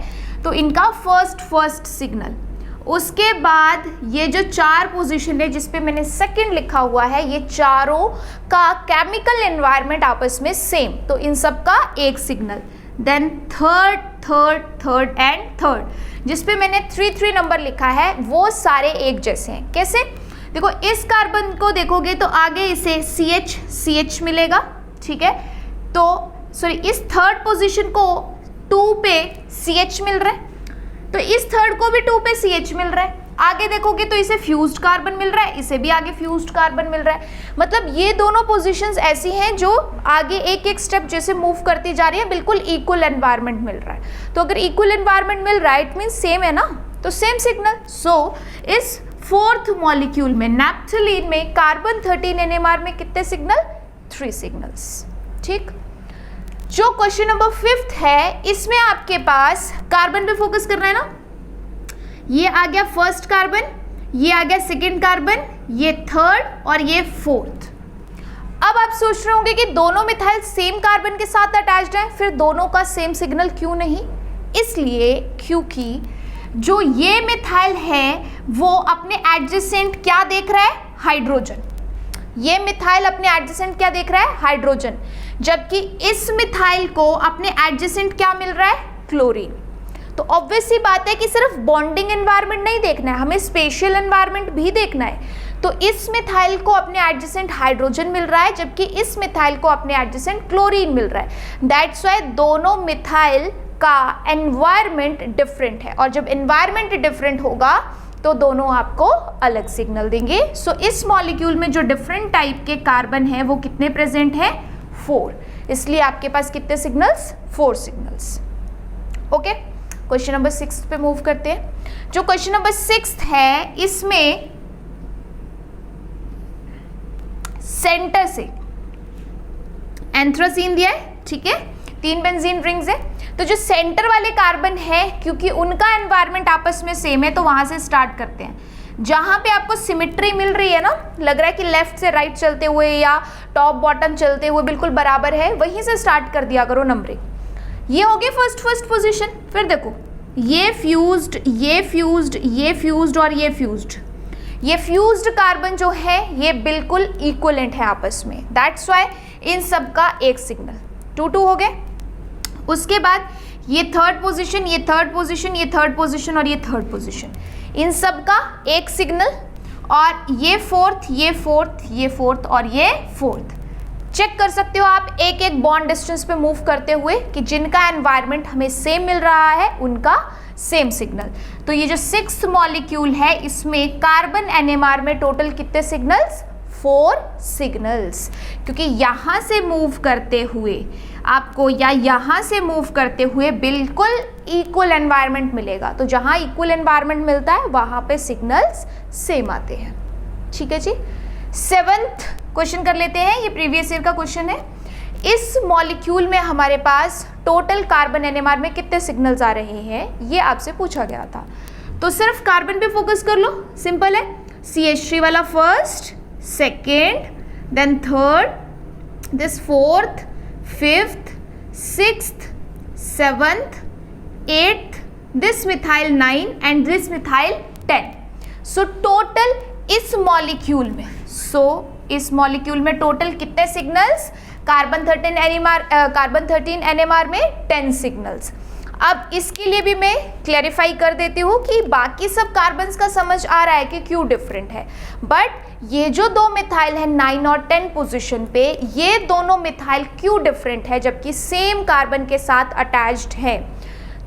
तो इनका फर्स्ट सिग्नल। उसके बाद ये जो 4 पोजीशन है जिसपे मैंने सेकंड लिखा हुआ है, ये चारों का केमिकल एनवायरनमेंट आपस में सेम, तो इन सब का एक signal. Then third and third, जिसपे मैंने 3 नंबर लिखा है, वो सारे एक जैसे हैं। कैसे? देखो इस कार्बन को देखोगे तो आगे इसे CH मिलेगा, ठीक है। तो सॉरी, इस थर्ड पोजीशन को 2 पे CH मिल रहा है, तो इस थर्ड को भी 2 पे CH मिल रहा है। आगे देखोगे तो इसे फ्यूज्ड कार्बन मिल रहा है, इसे भी आगे फ्यूज्ड कार्बन मिल रहा है। मतलब ये दोनों पोजीशंस ऐसी हैं जो आगे एक एक स्टेप जैसे मूव करती जा रही है, बिल्कुल इक्वल एनवायरनमेंट मिल रहा है। तो अगर इक्वल एनवायरनमेंट मिल रहा है इट मीन सेम है ना, तो सेम सिग्नल। सो इस फोर्थ मॉलिक्यूल में नैप्थलीन में कार्बन 13 NMR में कितने सिग्नल? 3 सिग्नल्स, ठीक। जो क्वेश्चन नंबर 5 है, इसमें आपके पास कार्बन पे फोकस करना है ना। ये आ गया फर्स्ट कार्बन, ये आ गया सेकंड कार्बन, ये थर्ड और ये फोर्थ। अब आप सोच रहे होंगे कि दोनों मिथाइल सेम कार्बन के साथ अटैच्ड हैं, फिर दोनों का सेम सिग्नल क्यों नहीं? इसलिए क्योंकि जो ये मिथाइल है वो अपने एडजेसेंट क्या देख रहा है? हाइड्रोजन। ये मिथाइल अपने एडजेसेंट क्या देख रहा है? हाइड्रोजन। जबकि इस मिथाइल को अपने एडजेसेंट क्या मिल रहा है? क्लोरीन। तो ऑब्वियस सी बात है कि सिर्फ बॉन्डिंग एनवायरनमेंट नहीं देखना है, हमें स्पेशल एनवायरनमेंट भी देखना है। तो इस मिथाइल को अपने एडजेसेंट हाइड्रोजन मिल रहा है, जबकि इस मिथाइल को अपने एडजेसेंट क्लोरीन मिल रहा है। दैट्स वाई दोनों मिथाइल का एनवायरनमेंट डिफरेंट है, और जब एनवायरनमेंट डिफरेंट होगा तो दोनों आपको अलग सिग्नल देंगे। सो इस मॉलिक्यूल में जो डिफरेंट टाइप के कार्बन है वो कितने प्रेजेंट है? 4। इसलिए आपके पास कितने signals? 4 signals. Okay, question number 6 पे मूव करते हैं। जो क्वेश्चन नंबर 6 है, इसमें सेंटर से एंथ्रासीन दिया है, ठीक है, 3 बेंजीन रिंग्स है। तो जो सेंटर वाले कार्बन है, क्योंकि उनका एनवायरनमेंट आपस में सेम है, तो वहां से स्टार्ट करते हैं। जहां पे आपको सिमेट्री मिल रही है ना, लग रहा है कि लेफ्ट से राइट चलते हुए या टॉप बॉटम चलते हुए बिल्कुल बराबर है, वहीं से स्टार्ट कर दिया करो नंबरिंग। ये हो गई फर्स्ट पोजीशन। फिर देखो ये फ्यूज्ड, ये फ्यूज्ड, ये फ्यूज्ड और ये फ्यूज्ड। ये फ्यूज्ड कार्बन जो है ये बिल्कुल इक्वलेंट है आपस में, दैट्स वाई इन सब का एक सिग्नल। 2 हो गए। उसके बाद ये थर्ड पोजीशन, ये थर्ड पोजीशन, ये थर्ड पोजीशन और ये थर्ड पोजीशन, इन सब का एक सिग्नल। और ये फोर्थ, ये फोर्थ, ये फोर्थ और ये फोर्थ। चेक कर सकते हो आप एक एक बॉन्ड डिस्टेंस पे मूव करते हुए कि जिनका एनवायरनमेंट हमें सेम मिल रहा है उनका सेम सिग्नल। तो ये जो 6th मॉलिक्यूल है, इसमें कार्बन NMR में टोटल कितने सिग्नल्स? 4 सिग्नल्स। क्योंकि यहाँ से मूव करते हुए आपको या यहाँ से मूव करते हुए बिल्कुल इक्वल एनवायरनमेंट मिलेगा। तो जहाँ इक्वल एनवायरनमेंट मिलता है वहाँ पे सिग्नल्स सेम आते हैं, ठीक है जी। 7th क्वेश्चन कर लेते हैं, ये प्रीवियस ईयर का क्वेश्चन है। इस मॉलिक्यूल में हमारे पास टोटल कार्बन NMR में कितने सिग्नल्स आ रहे हैं, ये आपसे पूछा गया था। तो सिर्फ कार्बन पे फोकस कर लो, सिंपल है। CH3 वाला first, second, then third, this fourth, 5th, 6th, 7th, 8th, this methyl 9 and this methyl 10। So total इस मॉलिक्यूल में, इस मॉलिक्यूल में टोटल कितने सिग्नल्स? कार्बन 13 NMR में 10 सिग्नल्स। अब इसके लिए भी मैं क्लैरिफाई कर देती हूँ कि बाकी सब कार्बन्स का समझ आ रहा है कि क्यों डिफरेंट है, बट ये जो दो मिथाइल है 9 और 10 पोजीशन पे, ये दोनों मिथाइल क्यों डिफरेंट है जबकि सेम कार्बन के साथ अटैच्ड है।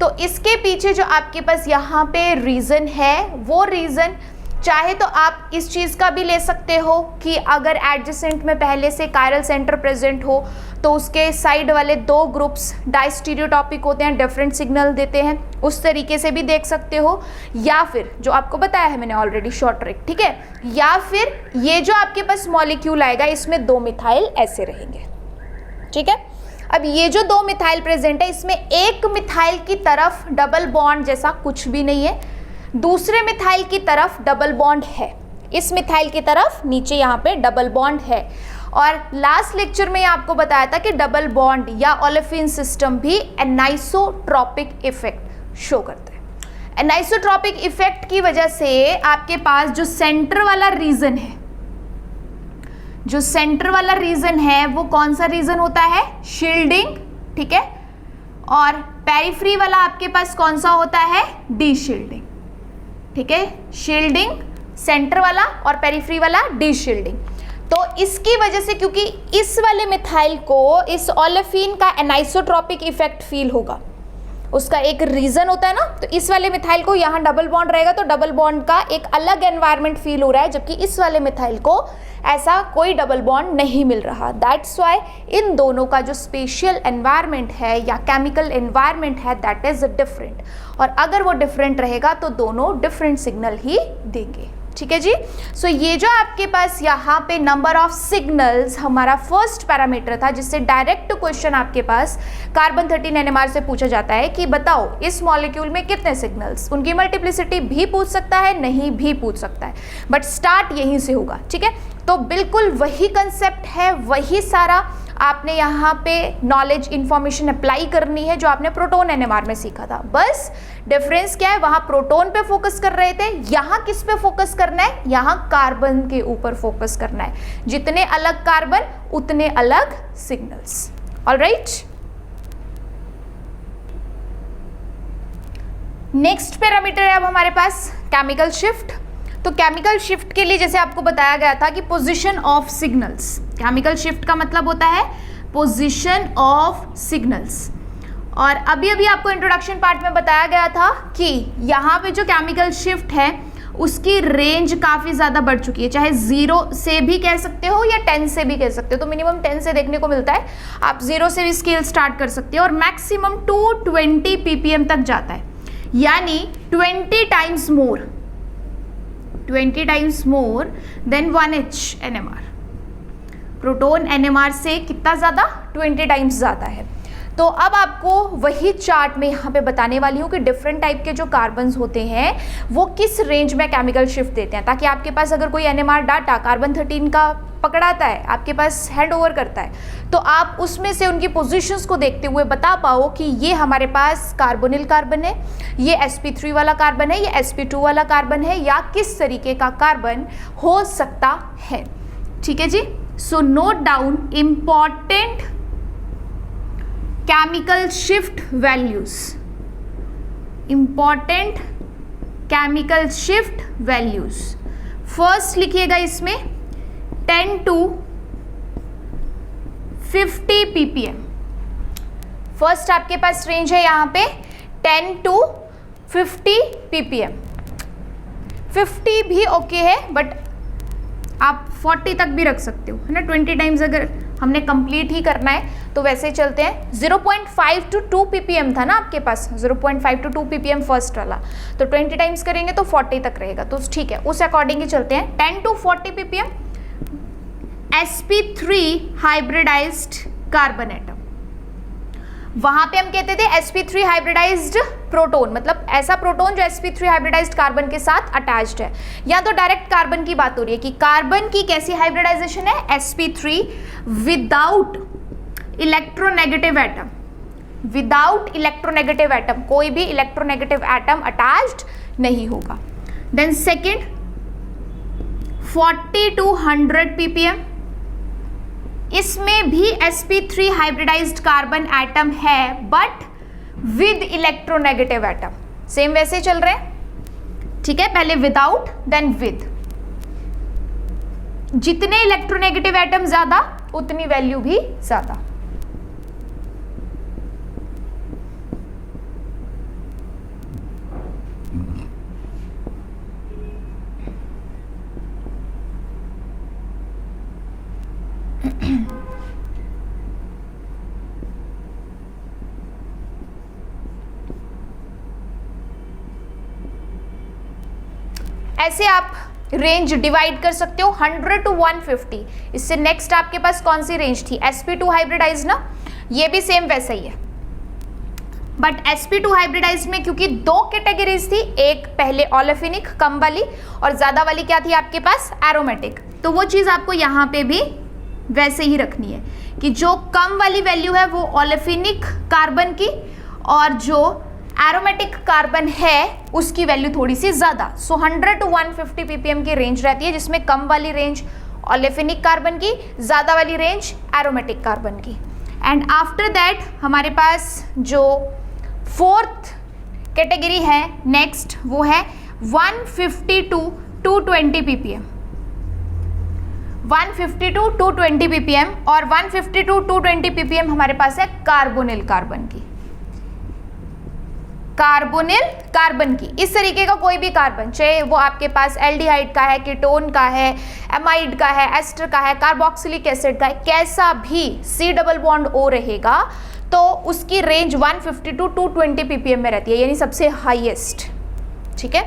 तो इसके पीछे जो आपके पास यहाँ पे रीज़न है, वो रीज़न चाहे तो आप इस चीज़ का भी ले सकते हो कि अगर एडजेसेंट में पहले से कायरल सेंटर प्रेजेंट हो तो उसके साइड वाले दो ग्रुप्स डाइस्टीरियोटॉपिक होते हैं, डिफरेंट सिग्नल देते हैं, उस तरीके से भी देख सकते हो। या फिर जो आपको बताया है मैंने ऑलरेडी शॉर्ट ट्रिक, ठीक है, या फिर ये जो आपके पास मॉलिक्यूल आएगा इसमें दो मिथाइल ऐसे रहेंगे, ठीक है। अब ये जो दो मिथाइल प्रेजेंट है इसमें एक मिथाइल की तरफ डबल बॉन्ड जैसा कुछ भी नहीं है, दूसरे मिथाइल की तरफ डबल बॉन्ड है, इस मिथाइल की तरफ नीचे यहाँ पे डबल बॉन्ड है। और लास्ट लेक्चर में आपको बताया था कि डबल बॉन्ड या ओलेफिन सिस्टम भी एनाइसोट्रॉपिक इफेक्ट शो करते हैं। एनाइसोट्रॉपिक इफेक्ट की वजह से आपके पास जो सेंटर वाला रीजन है, जो सेंटर वाला रीजन है वो कौन सा रीजन होता है, शील्डिंग, ठीक है, और पेरिफ्री वाला आपके पास कौन सा होता है, डी शील्डिंग, ठीक है, शील्डिंग सेंटर वाला और पेरिफ्री वाला डी शील्डिंग। तो इसकी वजह से क्योंकि इस वाले मिथाइल को इस ओलेफिन का एनाइसोट्रॉपिक इफेक्ट फील होगा, उसका एक रीजन होता है ना, तो इस वाले मिथाइल को यहाँ डबल बॉन्ड रहेगा तो डबल बॉन्ड का एक अलग एनवायरनमेंट फील हो रहा है, जबकि इस वाले मिथाइल को ऐसा कोई डबल बॉन्ड नहीं मिल रहा। दैट्स वाई इन दोनों का जो स्पेशियल एनवायरनमेंट है या केमिकल एनवायरनमेंट है दैट इज डिफरेंट, और अगर वो डिफरेंट रहेगा तो दोनों डिफरेंट सिग्नल ही देंगे, ठीक है जी। सो ये जो आपके पास यहाँ पे नंबर ऑफ सिग्नल्स हमारा फर्स्ट पैरामीटर था, जिससे डायरेक्ट क्वेश्चन आपके पास कार्बन 13 NMR से पूछा जाता है कि बताओ इस मॉलिक्यूल में कितने सिग्नल्स, उनकी मल्टीप्लिसिटी भी पूछ सकता है, नहीं भी पूछ सकता है, बट स्टार्ट यहीं से होगा, ठीक है। तो बिल्कुल वही कंसेप्ट है, वही सारा आपने यहाँ पे नॉलेज इंफॉर्मेशन अप्लाई करनी है जो आपने प्रोटोन NMR में सीखा था। बस डिफरेंस क्या है, वहाँ प्रोटोन पे फोकस कर रहे थे, यहाँ किस पे फोकस करना है, यहाँ कार्बन के ऊपर फोकस करना है। जितने अलग कार्बन उतने अलग सिग्नल्स। ऑलराइट, नेक्स्ट पैरामीटर है अब हमारे पास केमिकल शिफ्ट। तो केमिकल शिफ्ट के लिए जैसे आपको बताया गया था कि position of signals, chemical shift का मतलब होता है पोजीशन ऑफ सिग्नल्स। और अभी अभी आपको इंट्रोडक्शन पार्ट में बताया गया था कि यहाँ पे जो केमिकल शिफ्ट है उसकी रेंज काफ़ी ज़्यादा बढ़ चुकी है, चाहे 0 से भी कह सकते हो या 10 से भी कह सकते हो। तो मिनिमम 10 से देखने को मिलता है, आप 0 से भी स्केल स्टार्ट कर सकते हो, और मैक्सिमम 220 ppm तक जाता है, यानी 20 times more, 20 times more than 1H NMR। Proton NMR से कितना ज़्यादा, 20 टाइम्स ज़्यादा है। तो अब आपको वही चार्ट में यहाँ पे बताने वाली हूँ कि डिफरेंट टाइप के जो कार्बन्स होते हैं वो किस रेंज में केमिकल शिफ्ट देते हैं, ताकि आपके पास अगर कोई NMR डाटा कार्बन 13 का पकड़ाता है, आपके पास हैंड ओवर करता है, तो आप उसमें से उनकी पोजीशंस को देखते हुए बता पाओ कि ये हमारे पास कार्बोनिल कार्बन है, ये sp3 वाला कार्बन है, ये sp2 वाला कार्बन है, या किस तरीके का कार्बन हो सकता है, ठीक है जी। So note down important chemical shift values, important chemical shift values. First लिखिएगा इसमें 10 to 50 ppm। फर्स्ट आपके पास रेंज है यहाँ पे 10 to 50 ppm। 50 भी ओके है, बट आप 40 तक भी रख सकते हो, है ना। 20 टाइम्स अगर हमने कंप्लीट ही करना है तो वैसे चलते हैं। 0.5 to 2 ppm था ना आपके पास, 0.5 to 2 ppm फर्स्ट वाला, तो 20 टाइम्स करेंगे तो 40 तक रहेगा, तो ठीक है, उस अकॉर्डिंग ही चलते हैं। 10 to 40 ppm sp3 hybridised carbon atom, वहां पे हम कहते थे sp3 हाइब्रिडाइज्ड प्रोटोन, मतलब ऐसा प्रोटोन जो sp3 हाइब्रिडाइज्ड कार्बन के साथ अटैच्ड है। या तो डायरेक्ट कार्बन की बात हो रही है कि कार्बन की कैसी हाइब्रिडाइजेशन है, sp3 without electronegative atom, without electronegative atom, कोई भी इलेक्ट्रोनेगेटिव एटम अटैच्ड नहीं होगा। देन सेकेंड 40 to 100 ppm, इसमें भी sp3 हाइब्रिडाइज्ड कार्बन एटम है, but with electronegative atom, same वैसे चल रहे हैं, ठीक है, पहले विदाउट देन विद। जितने इलेक्ट्रोनेगेटिव एटम ज्यादा उतनी वैल्यू भी ज्यादा। ऐसे आप रेंज डिवाइड कर सकते हो 100 टू 150। इससे नेक्स्ट आपके पास कौन सी रेंज थी, sp2 हाइब्रिडाइज ना, ये भी सेम वैसा ही है। बट sp2 हाइब्रिडाइज में क्योंकि दो कैटेगरीज थी, एक पहले ओलेफिनिक कम वाली और ज्यादा वाली क्या थी आपके पास, एरोमेटिक, तो वो चीज आपको यहाँ पे भी वैसे ही रखनी है कि जो कम वाली वैल्यू है वो ओलेफिनिक कार्बन की और जो एरोमेटिक कार्बन है उसकी वैल्यू थोड़ी सी ज़्यादा। सो 100 टू 150 ppm की रेंज रहती है, जिसमें कम वाली रेंज ओलेफिनिक कार्बन की, ज़्यादा वाली रेंज एरोमेटिक कार्बन की। एंड आफ्टर दैट हमारे पास जो फोर्थ कैटेगरी है नेक्स्ट, वो है 150 टू 220 ppm। 150 टू 220 ppm और 150 टू 220 ppm हमारे पास है कार्बोनिल कार्बन की, कार्बोनिल कार्बन की। इस तरीके का कोई भी कार्बन, चाहे वो आपके पास एल्डिहाइड का है, कीटोन का है, एमाइड का है, एस्टर का है, कार्बोक्सिलिक एसिड का है, कैसा भी C डबल बॉन्ड O रहेगा तो उसकी रेंज 150 टू 220 ppm में रहती है, यानी सबसे हाईएस्ट, ठीक है।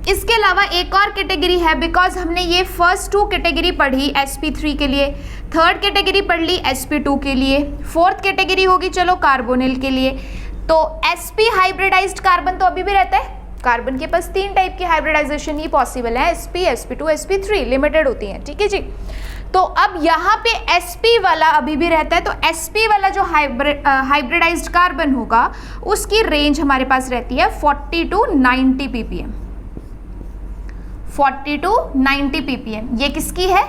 इसके अलावा एक और कैटेगरी है, बिकॉज हमने ये फर्स्ट टू कैटेगरी पढ़ी sp3 के लिए, थर्ड कैटेगरी पढ़ ली sp2 के लिए, फोर्थ कैटेगरी होगी चलो कार्बोनिल के लिए। तो sp हाइब्रिडाइज्ड कार्बन तो अभी भी रहता है, कार्बन के पास 3 टाइप की हाइब्रिडाइजेशन ही पॉसिबल है, sp, sp2, sp3 लिमिटेड होती हैं, ठीक है जी। तो अब यहाँ पे sp वाला अभी भी रहता है, तो sp वाला जो हाइब्रिडाइज्ड कार्बन होगा उसकी रेंज हमारे पास रहती है 40 टू 90 ppm, 40 टू 90 ppm। ये किसकी है,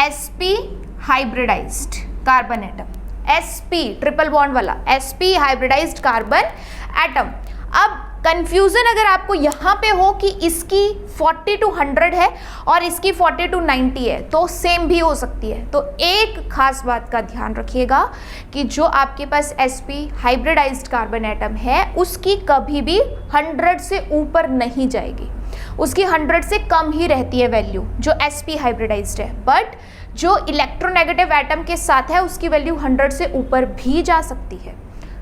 sp hybridised carbon atom, sp triple bond वाला sp हाइब्रिडाइज्ड कार्बन एटम। अब कंफ्यूजन अगर आपको यहाँ पे हो कि इसकी 40 टू 100 है और इसकी 40 टू 90 है, तो सेम भी हो सकती है। तो एक खास बात का ध्यान रखिएगा कि जो आपके पास sp हाइब्रिडाइज्ड कार्बन एटम है उसकी कभी भी 100 से ऊपर नहीं जाएगी, उसकी 100 से कम ही रहती है वैल्यू जो sp हाइब्रिडाइज्ड है। बट जो इलेक्ट्रोनेगेटिव एटम के साथ है उसकी वैल्यू 100 से ऊपर भी जा सकती है।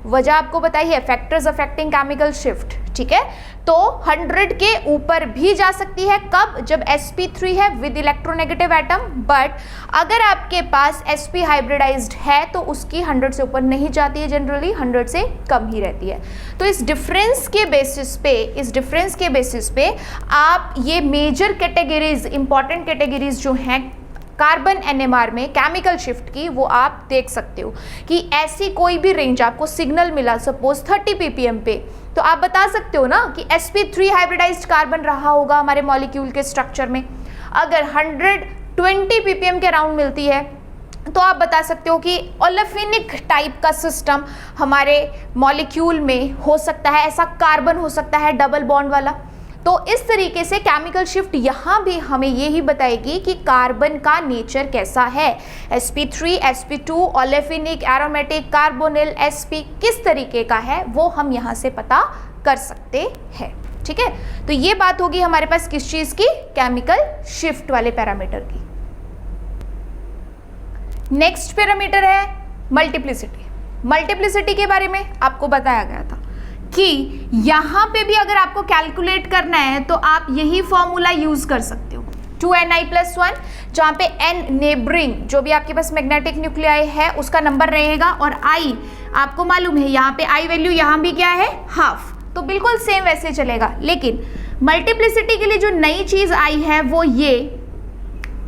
वजह आपको बताई है, फैक्टर्स अफेक्टिंग केमिकल शिफ्ट, ठीक है। तो 100 के ऊपर भी जा सकती है, कब, जब sp3 है विद इलेक्ट्रोनेगेटिव एटम। बट अगर आपके पास sp हाइब्रिडाइज्ड है तो उसकी 100 से ऊपर नहीं जाती है, जनरली 100 से कम ही रहती है। तो इस डिफरेंस के बेसिस पे आप ये मेजर कैटेगरीज, इंपॉर्टेंट कैटेगरीज जो हैं कार्बन NMR में केमिकल शिफ्ट की, वो आप देख सकते हो कि ऐसी कोई भी रेंज आपको सिग्नल मिला सपोज 30 ppm पे, तो आप बता सकते हो ना कि sp3 हाइब्रिडाइज्ड कार्बन रहा होगा हमारे मॉलिक्यूल के स्ट्रक्चर में। अगर 120 ppm के अराउंड मिलती है तो आप बता सकते हो कि ओलेफिनिक टाइप का सिस्टम हमारे मॉलिक्यूल में हो सकता है, ऐसा कार्बन हो सकता है डबल बॉन्ड वाला। तो इस तरीके से केमिकल शिफ्ट यहाँ भी हमें यही बताएगी कि कार्बन का नेचर कैसा है, sp3, sp2, olefinic, aromatic, carbonyl, sp किस तरीके का है वो हम यहाँ से पता कर सकते हैं, ठीक है। तो ये बात होगी हमारे पास किस चीज़ की, केमिकल शिफ्ट वाले पैरामीटर की। नेक्स्ट पैरामीटर है मल्टीप्लिसिटी। मल्टीप्लिसिटी के बारे में आपको बताया गया था कि यहाँ पे भी अगर आपको कैलकुलेट करना है तो आप यही फॉर्मूला यूज कर सकते हो, 2ni+1, जहाँ पे n नेबरिंग जो भी आपके पास मैग्नेटिक न्यूक्लियाई है उसका नंबर रहेगा, और i आपको मालूम है यहाँ पे i वैल्यू यहाँ भी क्या है, हाफ, तो बिल्कुल सेम वैसे चलेगा। लेकिन मल्टीप्लिसिटी के लिए जो नई चीज आई है वो ये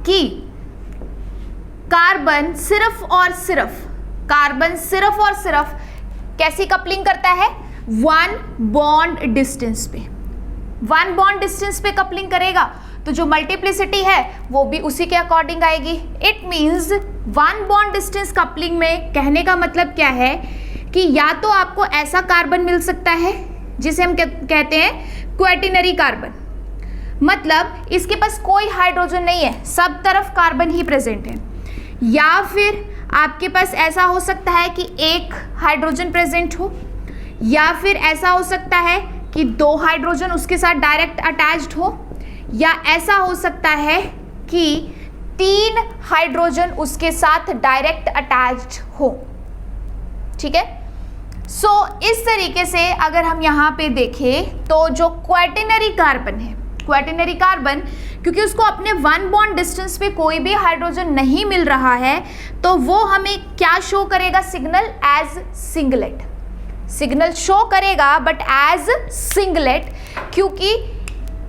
कि कार्बन सिर्फ और सिर्फ कैसी कपलिंग करता है, 1 बॉन्ड डिस्टेंस पे, 1 बॉन्ड डिस्टेंस पे कपलिंग करेगा। तो जो मल्टीप्लिसिटी है वो भी उसी के अकॉर्डिंग आएगी। It means 1 bond distance coupling में कहने का मतलब क्या है कि या तो आपको ऐसा कार्बन मिल सकता है जिसे हम कहते हैं क्वाटर्नरी कार्बन, मतलब इसके पास कोई हाइड्रोजन नहीं है, सब तरफ कार्बन ही प्रेजेंट है, या फिर आपके पास ऐसा हो सकता है कि एक हाइड्रोजन प्रेजेंट हो, या फिर ऐसा हो सकता है कि दो हाइड्रोजन उसके साथ डायरेक्ट अटैच्ड हो, या ऐसा हो सकता है कि 3 हाइड्रोजन उसके साथ डायरेक्ट अटैच्ड हो। ठीक है, सो इस तरीके से अगर हम यहाँ पे देखें तो जो क्वाटर्नरी कार्बन है, क्वाटर्नरी कार्बन क्योंकि उसको अपने 1 बॉन्ड डिस्टेंस पे कोई भी हाइड्रोजन नहीं मिल रहा है, तो वो हमें क्या शो करेगा, signal as singlet, signal show करेगा बट एज सिंगलेट, क्योंकि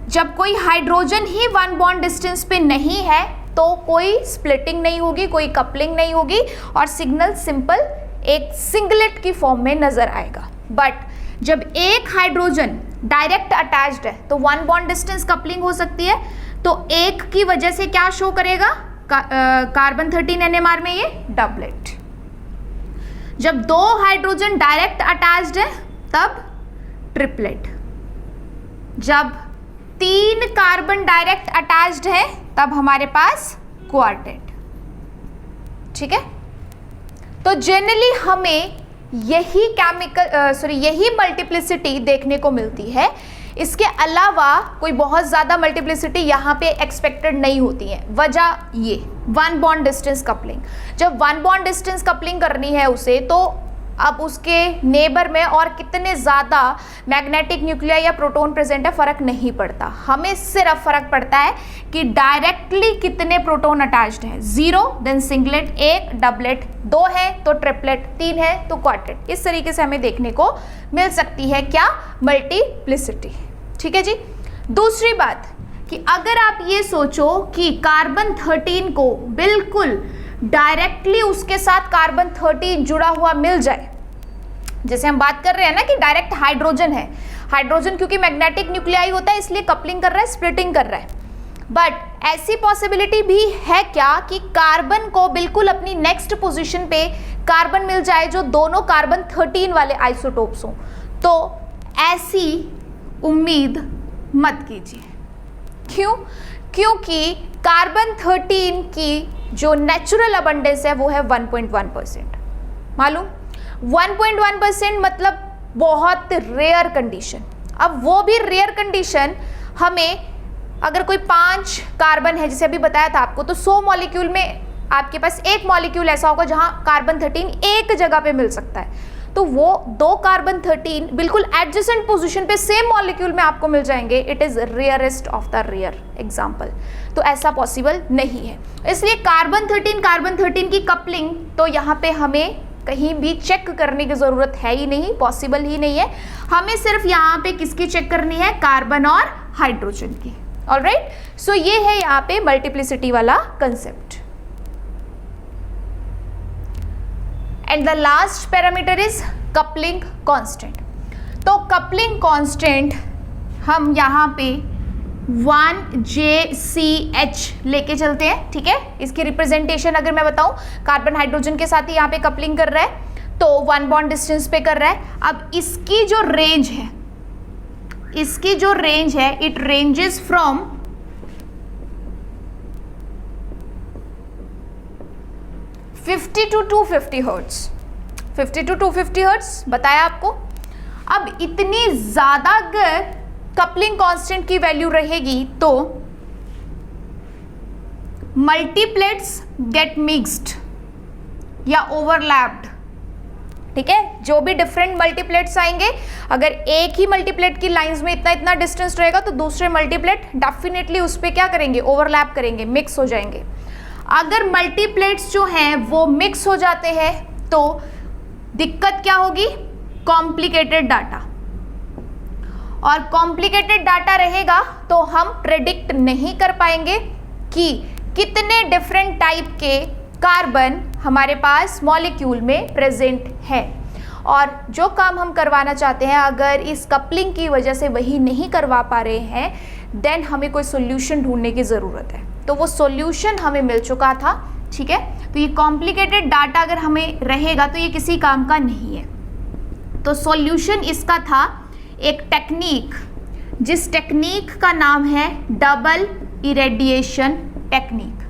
जब कोई हाइड्रोजन ही 1 बॉन्ड डिस्टेंस पे नहीं है तो कोई स्प्लिटिंग नहीं होगी, कोई कपलिंग नहीं होगी और सिग्नल सिंपल एक सिंगलेट की फॉर्म में नजर आएगा। बट जब एक हाइड्रोजन डायरेक्ट अटैच्ड है तो 1 बॉन्ड डिस्टेंस कपलिंग हो सकती है, तो एक की वजह से क्या शो करेगा, कार्बन 13 NMR में ये डबलेट। जब 2 हाइड्रोजन डायरेक्ट अटैच्ड है तब ट्रिपलेट, जब 3 कार्बन डायरेक्ट अटैच्ड है तब हमारे पास क्वार्टेट। ठीक है, तो जनरली हमें यही मल्टीप्लिसिटी देखने को मिलती है, इसके अलावा कोई बहुत ज़्यादा मल्टीप्लिसिटी यहाँ पे एक्सपेक्टेड नहीं होती है। वजह ये 1 बॉन्ड डिस्टेंस कपलिंग, जब 1 बॉन्ड डिस्टेंस कपलिंग करनी है उसे, तो अब उसके नेबर में और कितने ज़्यादा मैग्नेटिक न्यूक्लियाई या प्रोटॉन प्रेजेंट है फर्क नहीं पड़ता, हमें सिर्फ फर्क पड़ता है कि डायरेक्टली कितने प्रोटॉन अटैच्ड हैं, 0 देन सिंगलेट, 1 डबलेट, 2 है तो ट्रिपलेट, 3 है तो क्वार्टेट। इस तरीके से हमें देखने को मिल सकती है क्या, मल्टीप्लिसिटी। ठीक है जी। दूसरी बात कि अगर आप ये सोचो कि कार्बन 13 को बिल्कुल डायरेक्टली उसके साथ कार्बन 13 जुड़ा हुआ मिल जाए, जैसे हम बात कर रहे हैं ना कि डायरेक्ट हाइड्रोजन है, हाइड्रोजन क्योंकि मैग्नेटिक न्यूक्लियाई होता है इसलिए कपलिंग कर रहा है, स्प्लिटिंग कर रहा है, बट ऐसी पॉसिबिलिटी भी है क्या कि कार्बन को बिल्कुल अपनी नेक्स्ट पोजीशन पे कार्बन मिल जाए जो दोनों कार्बन 13 वाले आइसोटोप्स हों, तो ऐसी उम्मीद मत कीजिए। क्यों? क्योंकि कार्बन 13 की जो नेचुरल अबंडेंस है वो है 1.1%। मालूम 1.1% मतलब बहुत रेयर कंडीशन। अब वो भी रेयर कंडीशन हमें, अगर कोई 5 कार्बन है जैसे अभी बताया था आपको, तो 100 मॉलिक्यूल में आपके पास एक मॉलिक्यूल ऐसा होगा जहां कार्बन 13 एक जगह पे मिल सकता है, तो वो 2 कार्बन 13 बिल्कुल एडजेसेंट पोजीशन पे सेम मॉलिक्यूल में आपको मिल जाएंगे। It is rarest of the rare example, तो ऐसा पॉसिबल नहीं है। इसलिए कार्बन 13 की कपलिंग तो यहाँ पे हमें कहीं भी चेक करने की जरूरत है ही नहीं, पॉसिबल ही नहीं है। हमें सिर्फ यहाँ पे किसकी चेक करनी है, कार्बन और हाइड्रोजन की। ऑलराइट, सो ये है यहाँ पे मल्टीप्लिसिटी वाला concept. And the last parameter is coupling constant. तो कपलिंग कांस्टेंट हम यहाँ पे 1JCH लेके चलते हैं। ठीक है, इसकी रिप्रेजेंटेशन अगर मैं बताऊं, कार्बन हाइड्रोजन के साथ ही यहाँ पे कपलिंग कर रहा है तो 1 बॉन्ड डिस्टेंस पे कर रहा है। अब इसकी जो रेंज है it ranges from 50 to 250 hertz, 50 to 250 hertz बताया आपको। अब इतनी ज्यादा अगर कपलिंग कांस्टेंट की वैल्यू रहेगी तो मल्टीप्लेट्स गेट मिक्स्ड या ओवरलैप्ड। ठीक है, जो भी डिफरेंट मल्टीप्लेट्स आएंगे, अगर एक ही मल्टीप्लेट की लाइंस में इतना डिस्टेंस रहेगा तो दूसरे मल्टीप्लेट डेफिनेटली उस पर क्या करेंगे, ओवरलैप करेंगे, मिक्स हो जाएंगे। अगर मल्टीप्लेट्स जो हैं वो मिक्स हो जाते हैं तो दिक्कत क्या होगी, कॉम्प्लिकेटेड डाटा, और कॉम्प्लिकेटेड डाटा रहेगा तो हम प्रेडिक्ट नहीं कर पाएंगे कि कितने डिफरेंट टाइप के कार्बन हमारे पास मॉलिक्यूल में प्रेजेंट है। और जो काम हम करवाना चाहते हैं अगर इस कपलिंग की वजह से वही नहीं करवा पा रहे हैं, देन हमें कोई सोल्यूशन ढूंढने की ज़रूरत है। तो वो सॉल्यूशन हमें मिल चुका था। ठीक है, तो ये कॉम्प्लिकेटेड डाटा अगर हमें रहेगा तो ये किसी काम का नहीं है। तो सॉल्यूशन इसका था एक टेक्निक, जिस टेक्निक का नाम है डबल इरेडिएशन टेक्निक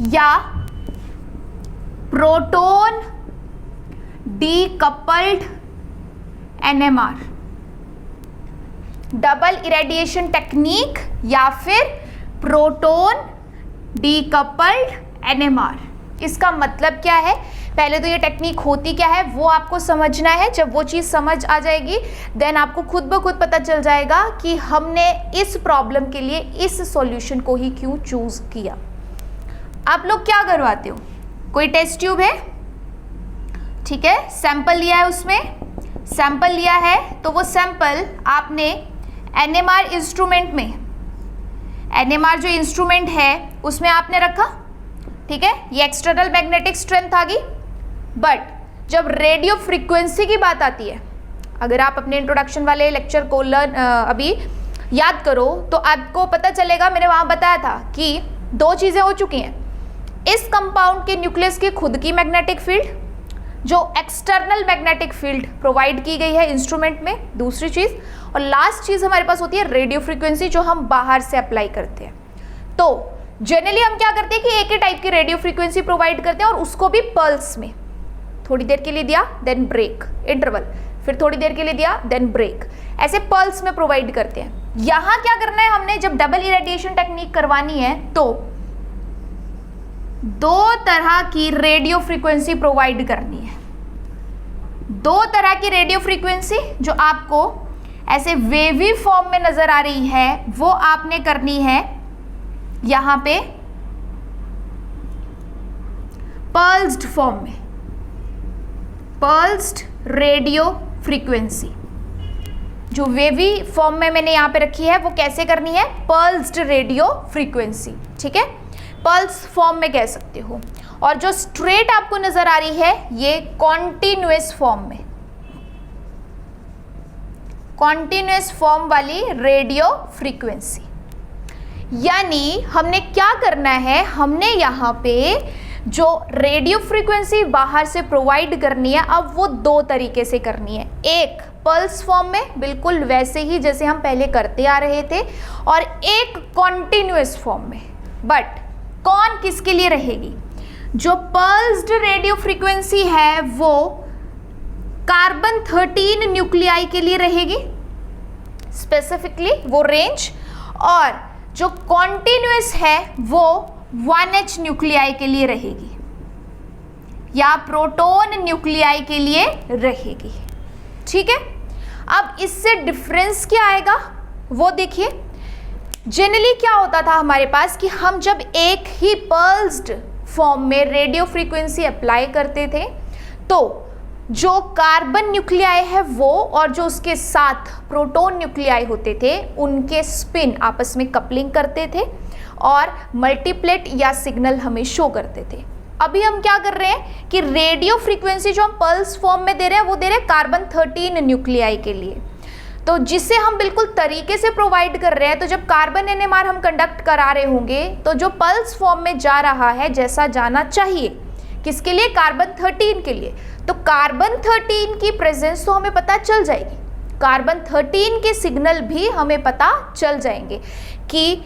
या proton decoupled NMR. Double irradiation technique या फिर प्रोटोन डीकपल्ड एनएमआर। इसका मतलब क्या है, पहले तो ये टेक्निक होती क्या है वो आपको समझना है। जब वो चीज़ समझ आ जाएगी देन आपको खुद ब खुद पता चल जाएगा कि हमने इस प्रॉब्लम के लिए इस सॉल्यूशन को ही क्यों चूज किया। आप लोग क्या करवाते हो, कोई टेस्ट ट्यूब है, ठीक है, सैंपल लिया है, उसमें सैंपल लिया है तो वो सैंपल आपने एनएमआर इंस्ट्रूमेंट में, एनएमआर जो इंस्ट्रूमेंट है उसमें आपने रखा, ठीक है, ये एक्सटर्नल मैग्नेटिक स्ट्रेंथ आ गई। बट जब रेडियो फ्रीक्वेंसी की बात आती है, अगर आप अपने इंट्रोडक्शन वाले लेक्चर को अभी याद करो तो आपको पता चलेगा, मैंने वहाँ बताया था कि दो चीज़ें हो चुकी हैं। इस कंपाउंड के न्यूक्लियस की खुद की मैग्नेटिक फील्ड, जो एक्सटर्नल मैग्नेटिक फील्ड प्रोवाइड की गई है इंस्ट्रूमेंट में, दूसरी चीज़, और लास्ट चीज़ हमारे पास होती है रेडियो फ्रीक्वेंसी जो हम बाहर से अप्लाई करते हैं। तो जनरली हम क्या करते हैं कि एक ही टाइप की रेडियो फ्रीक्वेंसी प्रोवाइड करते हैं और उसको भी पल्स में, थोड़ी देर के लिए दिया देन ब्रेक, इंटरवल, फिर थोड़ी देर के लिए दिया देन ब्रेक, ऐसे पल्स में प्रोवाइड करते हैं। यहाँ क्या करना है हमने, जब डबल इरेडिएशन टेक्निक करवानी है तो दो तरह की रेडियो फ्रीक्वेंसी प्रोवाइड करनी है। दो तरह की रेडियो फ्रीक्वेंसी जो आपको ऐसे वेवी फॉर्म में नजर आ रही है वो आपने करनी है यहां पे पल्स्ड फॉर्म में, पल्स्ड रेडियो फ्रीक्वेंसी जो वेवी फॉर्म में मैंने यहां पे रखी है वो कैसे करनी है, पल्स्ड रेडियो फ्रीक्वेंसी, ठीक है, पल्स फॉर्म में कह सकते हो। और जो स्ट्रेट आपको नजर आ रही है ये कॉन्टिन्यूअस फॉर्म में, कॉन्टिन्यूअस फॉर्म वाली रेडियो फ्रीक्वेंसी। यानी हमने क्या करना है, हमने यहाँ पे जो रेडियो फ्रीक्वेंसी बाहर से प्रोवाइड करनी है अब वो दो तरीके से करनी है। एक पल्स फॉर्म में बिल्कुल वैसे ही जैसे हम पहले करते आ रहे थे, और एक कॉन्टिन्यूअस फॉर्म में। बट कौन किसके लिए रहेगी, जो पल्स्ड रेडियो फ्रीक्वेंसी है वो कार्बन 13 न्यूक्लियाई के लिए रहेगी स्पेसिफिकली वो रेंज, और जो कॉन्टिन्यूअस है वो 1H न्यूक्लियाई के लिए रहेगी या प्रोटोन न्यूक्लियाई के लिए रहेगी, ठीक है। अब इससे डिफरेंस क्या आएगा वो देखिए। जनरली क्या होता था हमारे पास कि हम जब एक ही पल्स्ड फॉर्म में रेडियो फ्रीक्वेंसी अप्लाई करते थे तो जो कार्बन न्यूक्लियाई है वो और जो उसके साथ प्रोटॉन न्यूक्लियाई होते थे उनके स्पिन आपस में कपलिंग करते थे और मल्टीप्लेट या सिग्नल हमें शो करते थे। अभी हम क्या कर रहे हैं कि रेडियो फ्रीक्वेंसी जो हम पल्स फॉर्म में दे रहे हैं वो दे रहे हैं कार्बन 13 न्यूक्लियाई के लिए, तो जिससे हम बिल्कुल तरीके से प्रोवाइड कर रहे हैं। तो जब कार्बन एनएमआर हम कंडक्ट करा रहे होंगे तो जो पल्स फॉर्म में जा रहा है जैसा जाना चाहिए, किसके लिए, कार्बन 13 के लिए, तो कार्बन 13 की प्रेजेंस तो हमें पता चल जाएगी, कार्बन 13 के सिग्नल भी हमें पता चल जाएंगे कि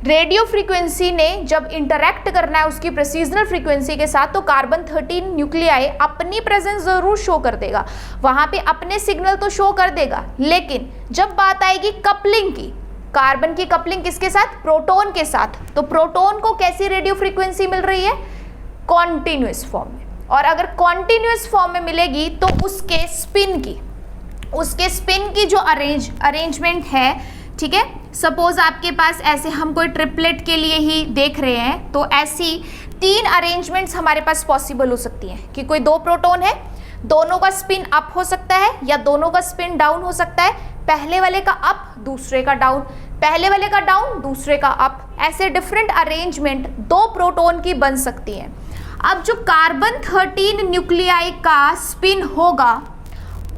रेडियो फ्रीक्वेंसी ने जब इंटरैक्ट करना है उसकी प्रेसिजनल फ्रीक्वेंसी के साथ तो कार्बन 13 न्यूक्लियाई अपनी प्रेजेंस जरूर शो कर देगा, वहां पे अपने सिग्नल तो शो कर देगा। लेकिन जब बात आएगी कपलिंग की, कार्बन की कपलिंग किसके साथ, प्रोटॉन के साथ, तो प्रोटॉन को कैसी रेडियो फ्रीक्वेंसी मिल रही है, कॉन्टिन्यूअस फॉर्म में। और अगर कॉन्टिन्यूअस फॉर्म में मिलेगी तो उसके स्पिन की जो अरेंजमेंट है, ठीक है, सपोज आपके पास ऐसे हम कोई ट्रिपलेट के लिए ही देख रहे हैं तो ऐसी 3 अरेंजमेंट्स हमारे पास पॉसिबल हो सकती हैं कि कोई 2 प्रोटॉन है, दोनों का स्पिन अप हो सकता है या दोनों का स्पिन डाउन हो सकता है, पहले वाले का अप दूसरे का डाउन, पहले वाले का डाउन दूसरे का अप, ऐसे डिफरेंट अरेंजमेंट 2 प्रोटॉन की बन सकती हैं। अब जो कार्बन 13 न्यूक्लियाई का स्पिन होगा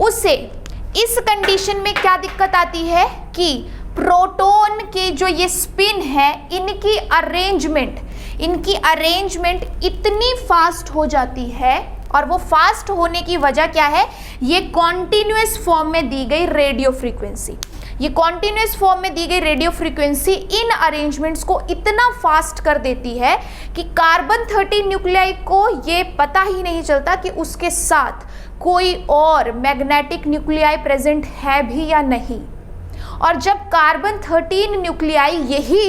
उसे इस कंडीशन में क्या दिक्कत आती है कि प्रोटॉन के जो ये स्पिन है इनकी अरेंजमेंट इतनी फास्ट हो जाती है और वो फास्ट होने की वजह क्या है? ये कॉन्टिन्यूअस फॉर्म में दी गई रेडियो फ्रीक्वेंसी। ये कॉन्टिन्यूअस फॉर्म में दी गई रेडियो फ्रीक्वेंसी इन अरेंजमेंट्स को इतना फास्ट कर देती है कि कार्बन 13 न्यूक्लियाई को ये पता ही नहीं चलता कि उसके साथ कोई और मैग्नेटिक न्यूक्लियाई प्रेजेंट है भी या नहीं। और जब कार्बन 13 न्यूक्लियाई यही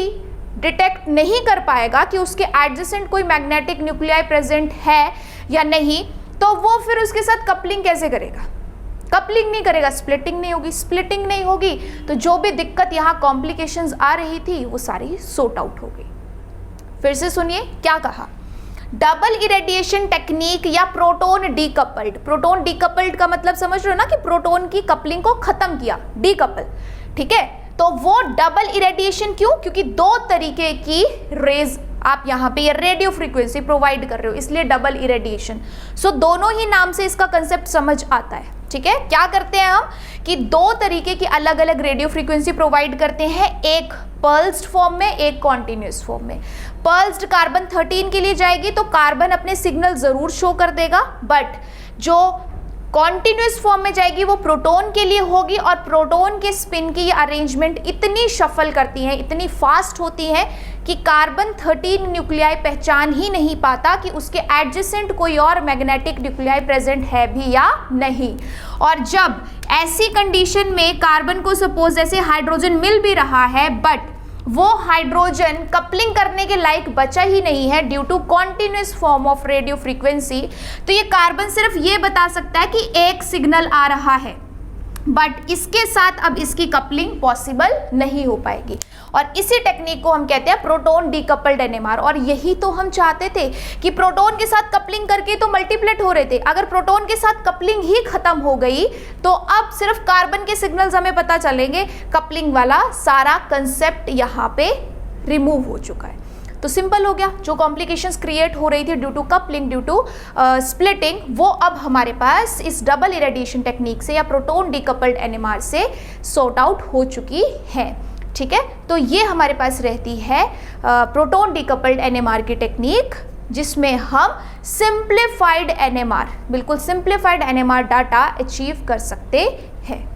डिटेक्ट नहीं कर पाएगा कि उसके एडजेसेंट कोई मैग्नेटिक न्यूक्लियाई प्रेजेंट है या नहीं, तो वो फिर उसके साथ कपलिंग कैसे करेगा? कपलिंग नहीं करेगा, स्प्लिटिंग नहीं होगी। स्प्लिटिंग नहीं होगी तो जो भी दिक्कत यहाँ कॉम्प्लिकेशंस आ रही थी वो सारी सॉर्ट आउट हो गई। फिर से सुनिए क्या कहा, डबल इरेडिएशन टेक्निक या प्रोटोन डीकपल्ड। प्रोटोन डीकपल्ड का मतलब समझ रहे हो ना कि प्रोटोन की कपलिंग को खत्म किया, डीकपल, ठीक है। तो वो डबल इरेडिएशन क्यों? क्योंकि दो तरीके की रेज आप यहाँ पे ये रेडियो फ्रीक्वेंसी प्रोवाइड कर रहे हो, इसलिए डबल इरेडिएशन। सो दोनों ही नाम से इसका कंसेप्ट समझ आता है, ठीक है। क्या करते हैं हम कि दो तरीके की अलग अलग रेडियो फ्रीक्वेंसी प्रोवाइड करते हैं, एक पल्स्ड फॉर्म में, एक कॉन्टिन्यूस फॉर्म में। पल्स्ड कार्बन 13 के लिए जाएगी तो कार्बन अपने सिग्नल जरूर शो कर देगा, बट जो कॉन्टिन्यूस फॉर्म में जाएगी वो प्रोटॉन के लिए होगी, और प्रोटॉन के स्पिन की अरेंजमेंट इतनी शफल करती हैं, इतनी फास्ट होती हैं कि कार्बन 13 न्यूक्लियाई पहचान ही नहीं पाता कि उसके एडजेसेंट कोई और मैग्नेटिक न्यूक्लियाई प्रेजेंट है भी या नहीं। और जब ऐसी कंडीशन में कार्बन को सपोज ऐसे हाइड्रोजन मिल भी रहा है, बट वो हाइड्रोजन कपलिंग करने के लायक बचा ही नहीं है due to continuous form of radio frequency, तो ये कार्बन सिर्फ ये बता सकता है कि एक सिग्नल आ रहा है, बट इसके साथ अब इसकी कपलिंग पॉसिबल नहीं हो पाएगी। और इसी टेक्निक को हम कहते हैं प्रोटॉन डीकपल्ड एनएमआर। और यही तो हम चाहते थे कि प्रोटॉन के साथ कपलिंग करके तो मल्टीप्लेट हो रहे थे, अगर प्रोटॉन के साथ कपलिंग ही खत्म हो गई तो अब सिर्फ कार्बन के सिग्नल्स हमें पता चलेंगे, कपलिंग वाला सारा कंसेप्ट यहाँ पे रिमूव हो चुका है। तो सिंपल हो गया, जो कॉम्प्लिकेशंस क्रिएट हो रही थी due to coupling, due to splitting, वो अब हमारे पास इस डबल इरेडिएशन टेक्निक से या प्रोटॉन डीकपल्ड एनएमआर से सॉर्ट आउट हो चुकी है, ठीक है। तो ये हमारे पास रहती है प्रोटॉन डीकपल्ड एनएमआर की टेक्निक, जिसमें हम सिंप्लीफाइड एनएमआर, बिल्कुल सिंप्लीफाइड एनएमआर डाटा अचीव कर सकते हैं।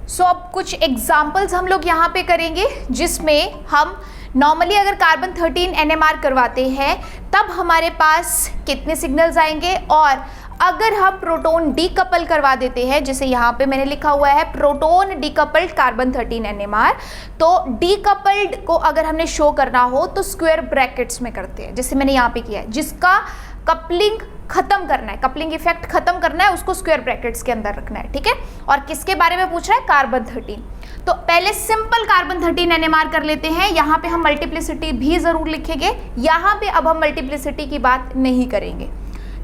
सो अब कुछ एग्जाम्पल्स हम लोग यहाँ पे करेंगे, जिसमें हम नॉर्मली अगर कार्बन 13 एनएमआर करवाते हैं तब हमारे पास कितने सिग्नल्स आएंगे, और अगर हम प्रोटॉन डीकपल करवा देते हैं, जैसे यहाँ पे मैंने लिखा हुआ है प्रोटॉन डीकपल्ड कार्बन 13 एनएमआर, तो डीकपल्ड को अगर हमने शो करना हो तो स्क्वायर ब्रैकेट्स में करते हैं, जैसे मैंने यहाँ पे किया है। जिसका कपलिंग खत्म करना है, कपलिंग इफेक्ट खत्म करना है, उसको स्क्वायर ब्रैकेट्स के अंदर रखना है, ठीक है। और किसके बारे में पूछ रहा है? कार्बन 13। तो पहले सिंपल कार्बन 13 एनएमआर कर लेते हैं। यहाँ पे हम मल्टीप्लिसिटी भी जरूर लिखेंगे, यहाँ पे अब हम मल्टीप्लिसिटी की बात नहीं करेंगे।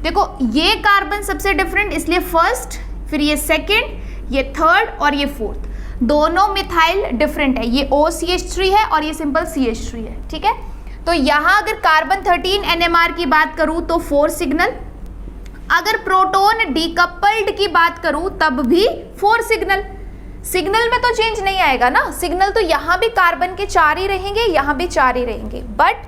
देखो ये कार्बन सबसे डिफरेंट, इसलिए फर्स्ट, फिर ये सेकेंड, ये थर्ड और ये फोर्थ, दोनों मिथाइल डिफरेंट है। ये OCH3 है और ये सिंपल CH3 है, ठीक है। तो यहाँ अगर कार्बन 13 एनएमआर की बात करूँ तो 4 सिग्नल, अगर प्रोटॉन डीकपल्ड की बात करूं तब भी 4 सिग्नल। सिग्नल में तो चेंज नहीं आएगा ना, सिग्नल तो यहाँ भी कार्बन के 4 ही रहेंगे, यहाँ भी 4 ही रहेंगे। बट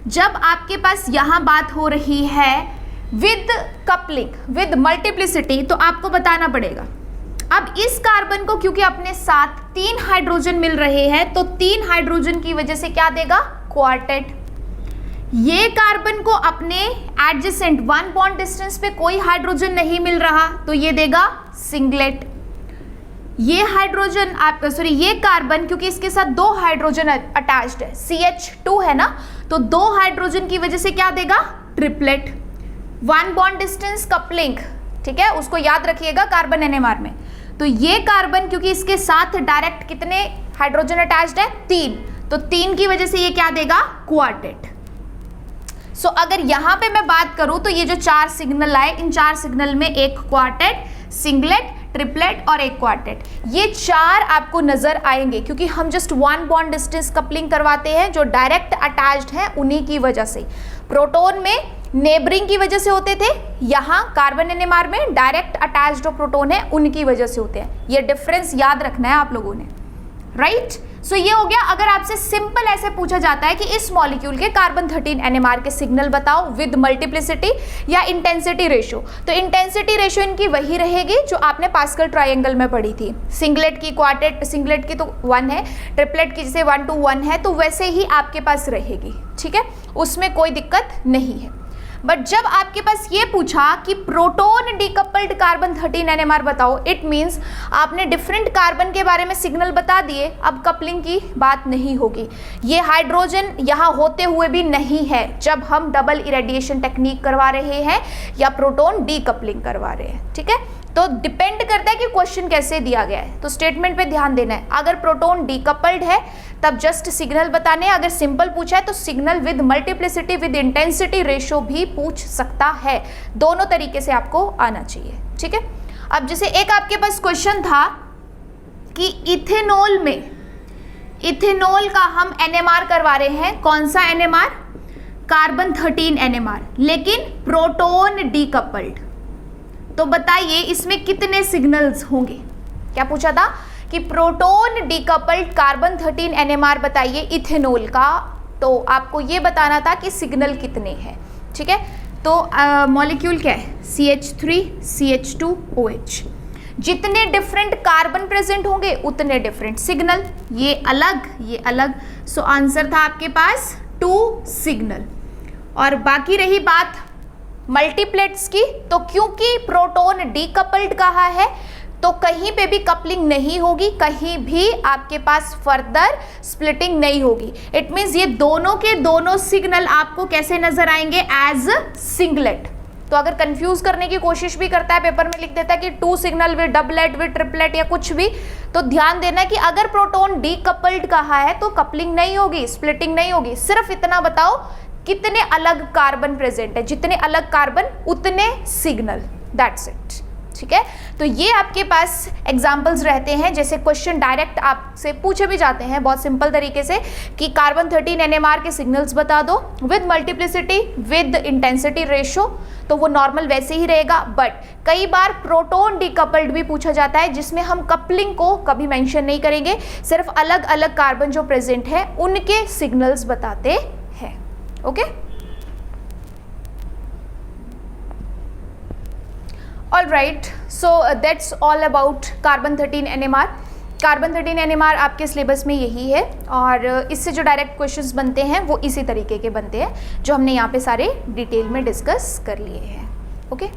जब आपके पास यहाँ बात हो रही है विद कपलिंग, विद मल्टीप्लिसिटी, तो आपको बताना पड़ेगा। अब इस कार्बन को क्योंकि अपने साथ 3 हाइड्रोजन मिल रहे हैं, तो 3 हाइड्रोजन की वजह से क्या देगा? क्वार्टेट। ये कार्बन को अपने एडजेसेंट 1 बॉन्ड डिस्टेंस पे कोई हाइड्रोजन नहीं मिल रहा, तो ये देगा सिंगलेट। ये हाइड्रोजन ये कार्बन क्योंकि इसके साथ 2 हाइड्रोजन अटैच्ड है, CH2 है ना, तो 2 हाइड्रोजन की वजह से क्या देगा? ट्रिपलेट। 1 बॉन्ड डिस्टेंस कपलिंग, ठीक है, उसको याद रखिएगा कार्बन एनएमआर में। तो ये कार्बन क्योंकि इसके साथ डायरेक्ट कितने हाइड्रोजन अटैच्ड है? 3, तो 3 की वजह से ये क्या देगा? क्वार्टेट। सो अगर यहाँ पे मैं बात करूं तो ये जो 4 सिग्नल आए, इन 4 सिग्नल में एक क्वार्टेट, सिंगलेट, ट्रिपलेट और एक क्वार्टेट, ये 4 आपको नजर आएंगे क्योंकि हम जस्ट 1 बॉन्ड डिस्टेंस कपलिंग करवाते हैं, जो डायरेक्ट अटैच्ड है उन्हीं की वजह से। प्रोटॉन में नेबरिंग की वजह से होते थे, यहाँ कार्बन एनएमआर में डायरेक्ट अटैच्ड जो प्रोटॉन है उनकी वजह से होते हैं। ये डिफरेंस याद रखना है आप लोगों ने, राइट। सो ये हो गया। अगर आपसे सिंपल ऐसे पूछा जाता है कि इस मॉलिक्यूल के कार्बन 13 NMR के सिग्नल बताओ विद मल्टीप्लिसिटी या इंटेंसिटी रेशियो, तो इंटेंसिटी रेशियो इनकी वही रहेगी जो आपने पास्कल ट्रायंगल में पढ़ी थी। सिंगलेट की, क्वार्टेट, सिंगलेट की तो 1 है, ट्रिपलेट की जैसे 1 to 1 है, तो वैसे ही आपके पास रहेगी, ठीक है, उसमें कोई दिक्कत नहीं है। बट जब आपके पास ये पूछा कि प्रोटोन डीकपल्ड कार्बन 13 NMR बताओ, इट मीन्स आपने डिफरेंट कार्बन के बारे में सिग्नल बता दिए, अब कपलिंग की बात नहीं होगी। ये हाइड्रोजन यहाँ होते हुए भी नहीं है जब हम डबल इरेडिएशन टेक्निक करवा रहे हैं या प्रोटोन डीकपलिंग करवा रहे हैं, ठीक है। तो डिपेंड करता है कि क्वेश्चन कैसे दिया गया है, तो स्टेटमेंट पे ध्यान देना है। अगर प्रोटोन डीकपल्ड है तब जस्ट सिग्नल बताने, अगर सिंपल पूछा है तो signal with multiplicity with intensity ratio भी पूछ सकता है। दोनों तरीके से आपको आना चाहिए, ठीक है। अब जैसे एक आपके पास क्वेश्चन था कि इथेनॉल में, इथेनॉल का हम NMR करवा रहे हैं, कौन सा NMR? कार्बन 13 NMR, लेकिन प्रोटोन डीकपल्ड। तो बताइए इसमें कितने सिग्नल्स होंगे? क्या पूछा था कि प्रोटोन डीकपल्ड कार्बन 13 NMR बताइए इथेनॉल का, तो आपको ये बताना था कि सिग्नल कितने हैं, ठीक है। तो मॉलिक्यूल क्या है? CH3 CH2 OH। जितने डिफरेंट कार्बन प्रेजेंट होंगे उतने डिफरेंट सिग्नल, ये अलग ये अलग। सो आंसर था आपके पास 2 सिग्नल। और बाकी रही बात मल्टीप्लेट्स की, तो क्योंकि प्रोटोन डीकपल्ड कहा है तो कहीं पे भी कपलिंग नहीं होगी, कहीं भी आपके पास फर्दर स्प्लिटिंग नहीं होगी। इट मीन्स ये दोनों के दोनों सिग्नल आपको कैसे नजर आएंगे? As singlet. तो अगर कंफ्यूज करने की कोशिश भी करता है, पेपर में लिख देता है कि 2 signal with doublet with triplet या कुछ भी, तो ध्यान देना कि अगर प्रोटोन डीकपल्ड कहा है तो कपलिंग नहीं होगी, स्प्लिटिंग नहीं होगी। सिर्फ इतना बताओ कितने अलग कार्बन प्रेजेंट है, जितने अलग कार्बन उतने सिग्नल, दैट्स इट, ठीक है। तो ये आपके पास एग्जाम्पल्स रहते हैं, जैसे क्वेश्चन डायरेक्ट आपसे पूछे भी जाते हैं बहुत सिंपल तरीके से कि कार्बन 13 NMR के सिग्नल्स बता दो with multiplicity with intensity ratio, तो वो नॉर्मल वैसे ही रहेगा। बट कई बार प्रोटोन डीकपल्ड भी पूछा जाता है जिसमें हम कपलिंग को कभी मेंशन नहीं करेंगे, सिर्फ अलग अलग कार्बन जो प्रेजेंट है उनके सिग्नल्स बताते हैं, okay. All right, so that's all about carbon 13 NMR। Carbon 13 NMR आपके सिलेबस में यही है, और इससे जो डायरेक्ट क्वेश्चंस बनते हैं वो इसी तरीके के बनते हैं जो हमने यहाँ पे सारे डिटेल में डिस्कस कर लिए हैं, ओके।